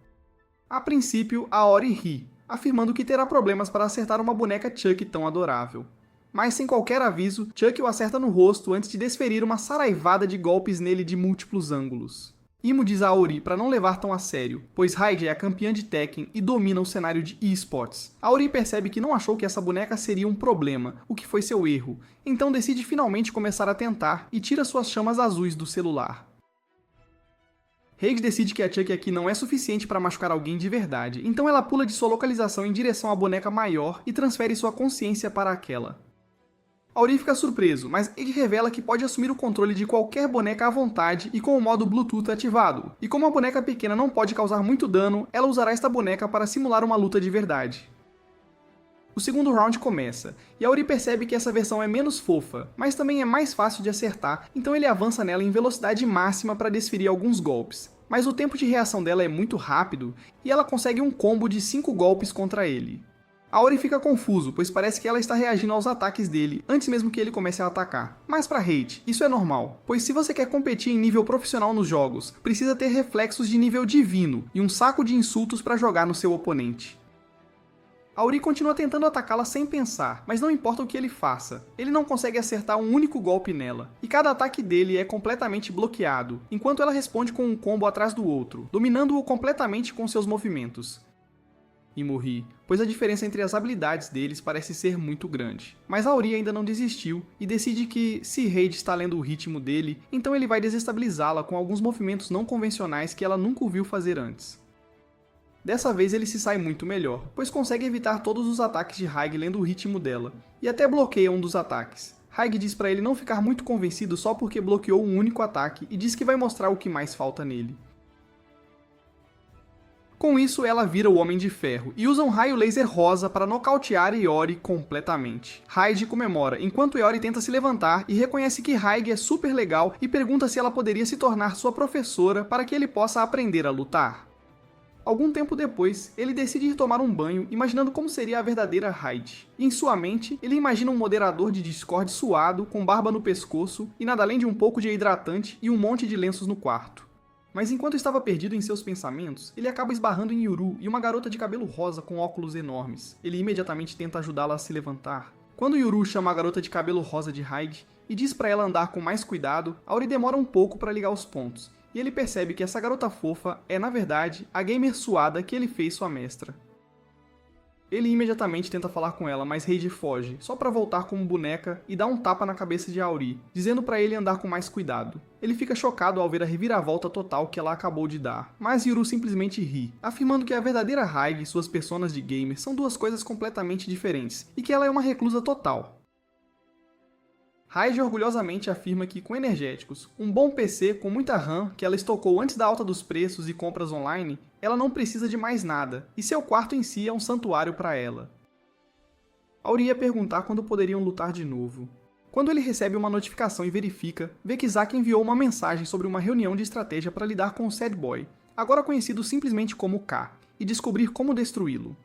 A princípio, a Auri ri, afirmando que terá problemas para acertar uma boneca Chuck tão adorável. Mas sem qualquer aviso, Chuck o acerta no rosto antes de desferir uma saraivada de golpes nele de múltiplos ângulos. Imo diz a Auri para não levar tão a sério, pois Hyde é a campeã de Tekken e domina o cenário de eSports. Auri percebe que não achou que essa boneca seria um problema, o que foi seu erro, então decide finalmente começar a tentar e tira suas chamas azuis do celular. Reid decide que a Chuck aqui não é suficiente para machucar alguém de verdade, então ela pula de sua localização em direção à boneca maior e transfere sua consciência para aquela. Auri fica surpreso, mas ele revela que pode assumir o controle de qualquer boneca à vontade e com o modo Bluetooth ativado. E como a boneca pequena não pode causar muito dano, ela usará esta boneca para simular uma luta de verdade. O segundo round começa, e Auri percebe que essa versão é menos fofa, mas também é mais fácil de acertar, então ele avança nela em velocidade máxima para desferir alguns golpes. Mas o tempo de reação dela é muito rápido, e ela consegue um combo de 5 golpes contra ele. Auri fica confuso, pois parece que ela está reagindo aos ataques dele, antes mesmo que ele comece a atacar. Mas para Reid, isso é normal, pois se você quer competir em nível profissional nos jogos, precisa ter reflexos de nível divino e um saco de insultos para jogar no seu oponente. Auri continua tentando atacá-la sem pensar, mas não importa o que ele faça, ele não consegue acertar um único golpe nela, e cada ataque dele é completamente bloqueado, enquanto ela responde com um combo atrás do outro, dominando-o completamente com seus movimentos. Imo ri, pois a diferença entre as habilidades deles parece ser muito grande. Mas Auri ainda não desistiu, e decide que, se Reid está lendo o ritmo dele, então ele vai desestabilizá-la com alguns movimentos não convencionais que ela nunca o viu fazer antes. Dessa vez ele se sai muito melhor, pois consegue evitar todos os ataques de Haig lendo o ritmo dela, e até bloqueia um dos ataques. Haig diz para ele não ficar muito convencido só porque bloqueou um único ataque e diz que vai mostrar o que mais falta nele. Com isso, ela vira o Homem de Ferro e usa um raio laser rosa para nocautear Iori completamente. Hyde comemora, enquanto Iori tenta se levantar e reconhece que Haig é super legal e pergunta se ela poderia se tornar sua professora para que ele possa aprender a lutar. Algum tempo depois, ele decide ir tomar um banho, imaginando como seria a verdadeira Hyde. Em sua mente, ele imagina um moderador de Discord suado, com barba no pescoço, e nada além de um pouco de hidratante e um monte de lenços no quarto. Mas enquanto estava perdido em seus pensamentos, ele acaba esbarrando em Yuru e uma garota de cabelo rosa com óculos enormes. Ele imediatamente tenta ajudá-la a se levantar. Quando Yuru chama a garota de cabelo rosa de Hyde e diz para ela andar com mais cuidado, Auri demora um pouco para ligar os pontos. E ele percebe que essa garota fofa é, na verdade, a gamer suada que ele fez sua mestra. Ele imediatamente tenta falar com ela, mas Reid foge, só para voltar como boneca e dá um tapa na cabeça de Auri, dizendo para ele andar com mais cuidado. Ele fica chocado ao ver a reviravolta total que ela acabou de dar, mas Yuru simplesmente ri, afirmando que a verdadeira Haig e suas personas de gamer são duas coisas completamente diferentes, e que ela é uma reclusa total. Hyde orgulhosamente afirma que, com energéticos, um bom PC com muita RAM que ela estocou antes da alta dos preços e compras online, ela não precisa de mais nada, e seu quarto em si é um santuário para ela. Auri ia perguntar quando poderiam lutar de novo. Quando ele recebe uma notificação e verifica, vê que Zack enviou uma mensagem sobre uma reunião de estratégia para lidar com o Sad Boy, agora conhecido simplesmente como K, e descobrir como destruí-lo.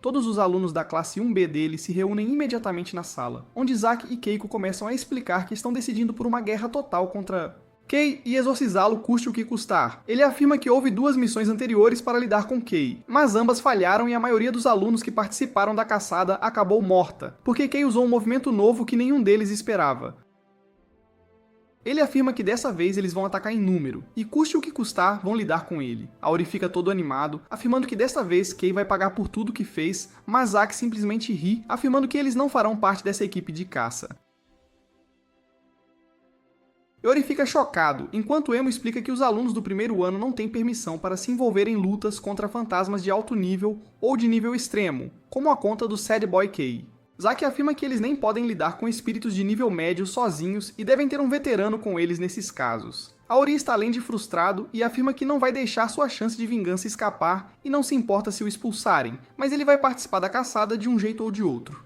Todos os alunos da classe 1B dele se reúnem imediatamente na sala, onde Zack e Keiko começam a explicar que estão decidindo por uma guerra total contra Kei e exorcizá-lo custe o que custar. Ele afirma que houve 2 missões anteriores para lidar com Kei, mas ambas falharam e a maioria dos alunos que participaram da caçada acabou morta, porque Kei usou um movimento novo que nenhum deles esperava. Ele afirma que dessa vez eles vão atacar em número, e custe o que custar, vão lidar com ele. Auri fica todo animado, afirmando que dessa vez Kei vai pagar por tudo que fez, mas Zack simplesmente ri, afirmando que eles não farão parte dessa equipe de caça. Iori fica chocado, enquanto Emo explica que os alunos do primeiro ano não têm permissão para se envolver em lutas contra fantasmas de alto nível ou de nível extremo, como a conta do Sad Boy Kei. Zack afirma que eles nem podem lidar com espíritos de nível médio sozinhos e devem ter um veterano com eles nesses casos. Auri está além de frustrado e afirma que não vai deixar sua chance de vingança escapar e não se importa se o expulsarem, mas ele vai participar da caçada de um jeito ou de outro.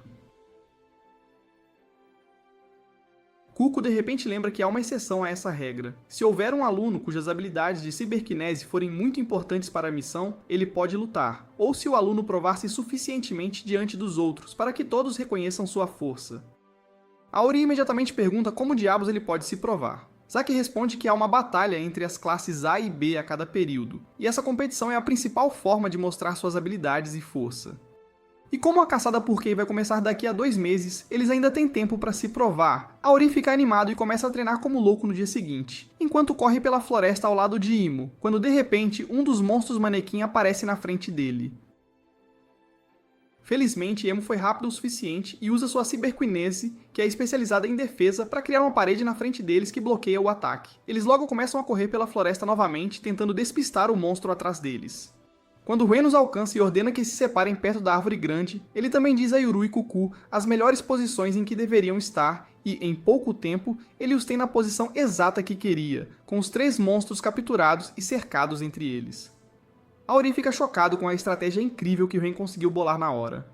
Cuco de repente lembra que há uma exceção a essa regra. Se houver um aluno cujas habilidades de ciberkinese forem muito importantes para a missão, ele pode lutar, ou se o aluno provar-se suficientemente diante dos outros para que todos reconheçam sua força. Auri imediatamente pergunta como diabos ele pode se provar. Zack responde que há uma batalha entre as classes A e B a cada período, e essa competição é a principal forma de mostrar suas habilidades e força. E como a caçada por Kei vai começar daqui a 2 meses, eles ainda têm tempo para se provar. Auri fica animado e começa a treinar como louco no dia seguinte, enquanto corre pela floresta ao lado de Imo, quando de repente um dos monstros manequim aparece na frente dele. Felizmente, Emo foi rápido o suficiente e usa sua ciberkinese, que é especializada em defesa, para criar uma parede na frente deles que bloqueia o ataque. Eles logo começam a correr pela floresta novamente, tentando despistar o monstro atrás deles. Quando Ren os alcança e ordena que se separem perto da árvore grande, ele também diz a Yuru e Cucu as melhores posições em que deveriam estar e, em pouco tempo, ele os tem na posição exata que queria, com os 3 monstros capturados e cercados entre eles. Auri fica chocado com a estratégia incrível que Ren conseguiu bolar na hora.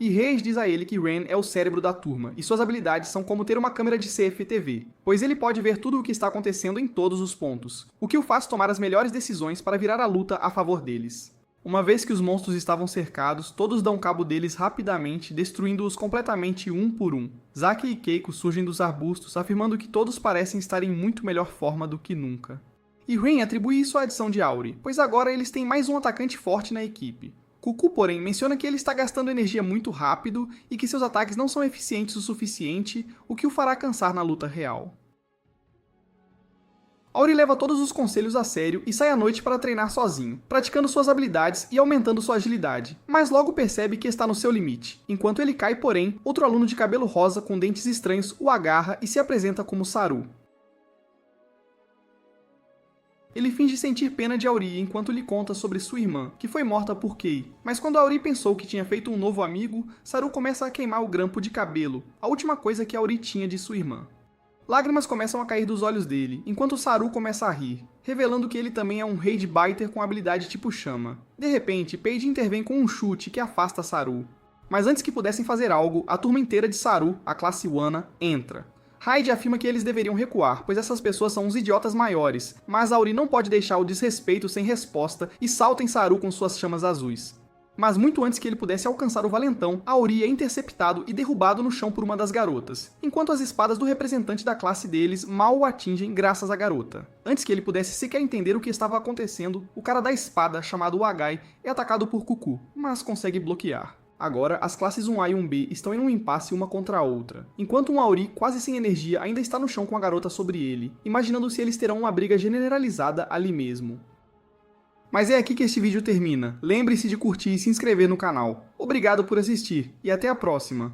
E Reis diz a ele que Ren é o cérebro da turma, e suas habilidades são como ter uma câmera de CFTV, pois ele pode ver tudo o que está acontecendo em todos os pontos, o que o faz tomar as melhores decisões para virar a luta a favor deles. Uma vez que os monstros estavam cercados, todos dão cabo deles rapidamente, destruindo-os completamente um por um. Zack e Keiko surgem dos arbustos, afirmando que todos parecem estar em muito melhor forma do que nunca. E Ren atribui isso à adição de Auri, pois agora eles têm mais um atacante forte na equipe. Cucu, porém, menciona que ele está gastando energia muito rápido e que seus ataques não são eficientes o suficiente, o que o fará cansar na luta real. Auri leva todos os conselhos a sério e sai à noite para treinar sozinho, praticando suas habilidades e aumentando sua agilidade, mas logo percebe que está no seu limite. Enquanto ele cai, porém, outro aluno de cabelo rosa com dentes estranhos o agarra e se apresenta como Saru. Ele finge sentir pena de Auri enquanto lhe conta sobre sua irmã, que foi morta por Kei. Mas quando Auri pensou que tinha feito um novo amigo, Saru começa a queimar o grampo de cabelo, a última coisa que Auri tinha de sua irmã. Lágrimas começam a cair dos olhos dele, enquanto Saru começa a rir, revelando que ele também é um Rage Biter com habilidade tipo chama. De repente, Paige intervém com um chute que afasta Saru. Mas antes que pudessem fazer algo, a turma inteira de Saru, a classe Wana, entra. Hyde afirma que eles deveriam recuar, pois essas pessoas são uns idiotas maiores, mas Auri não pode deixar o desrespeito sem resposta e salta em Saru com suas chamas azuis. Mas muito antes que ele pudesse alcançar o valentão, Auri é interceptado e derrubado no chão por uma das garotas, enquanto as espadas do representante da classe deles mal o atingem graças à garota. Antes que ele pudesse sequer entender o que estava acontecendo, o cara da espada, chamado Wagai, é atacado por Cucu, mas consegue bloquear. Agora, as classes 1A e 1B estão em um impasse uma contra a outra, enquanto um Auri, quase sem energia, ainda está no chão com a garota sobre ele, imaginando se eles terão uma briga generalizada ali mesmo. Mas é aqui que este vídeo termina. Lembre-se de curtir e se inscrever no canal. Obrigado por assistir, e até a próxima!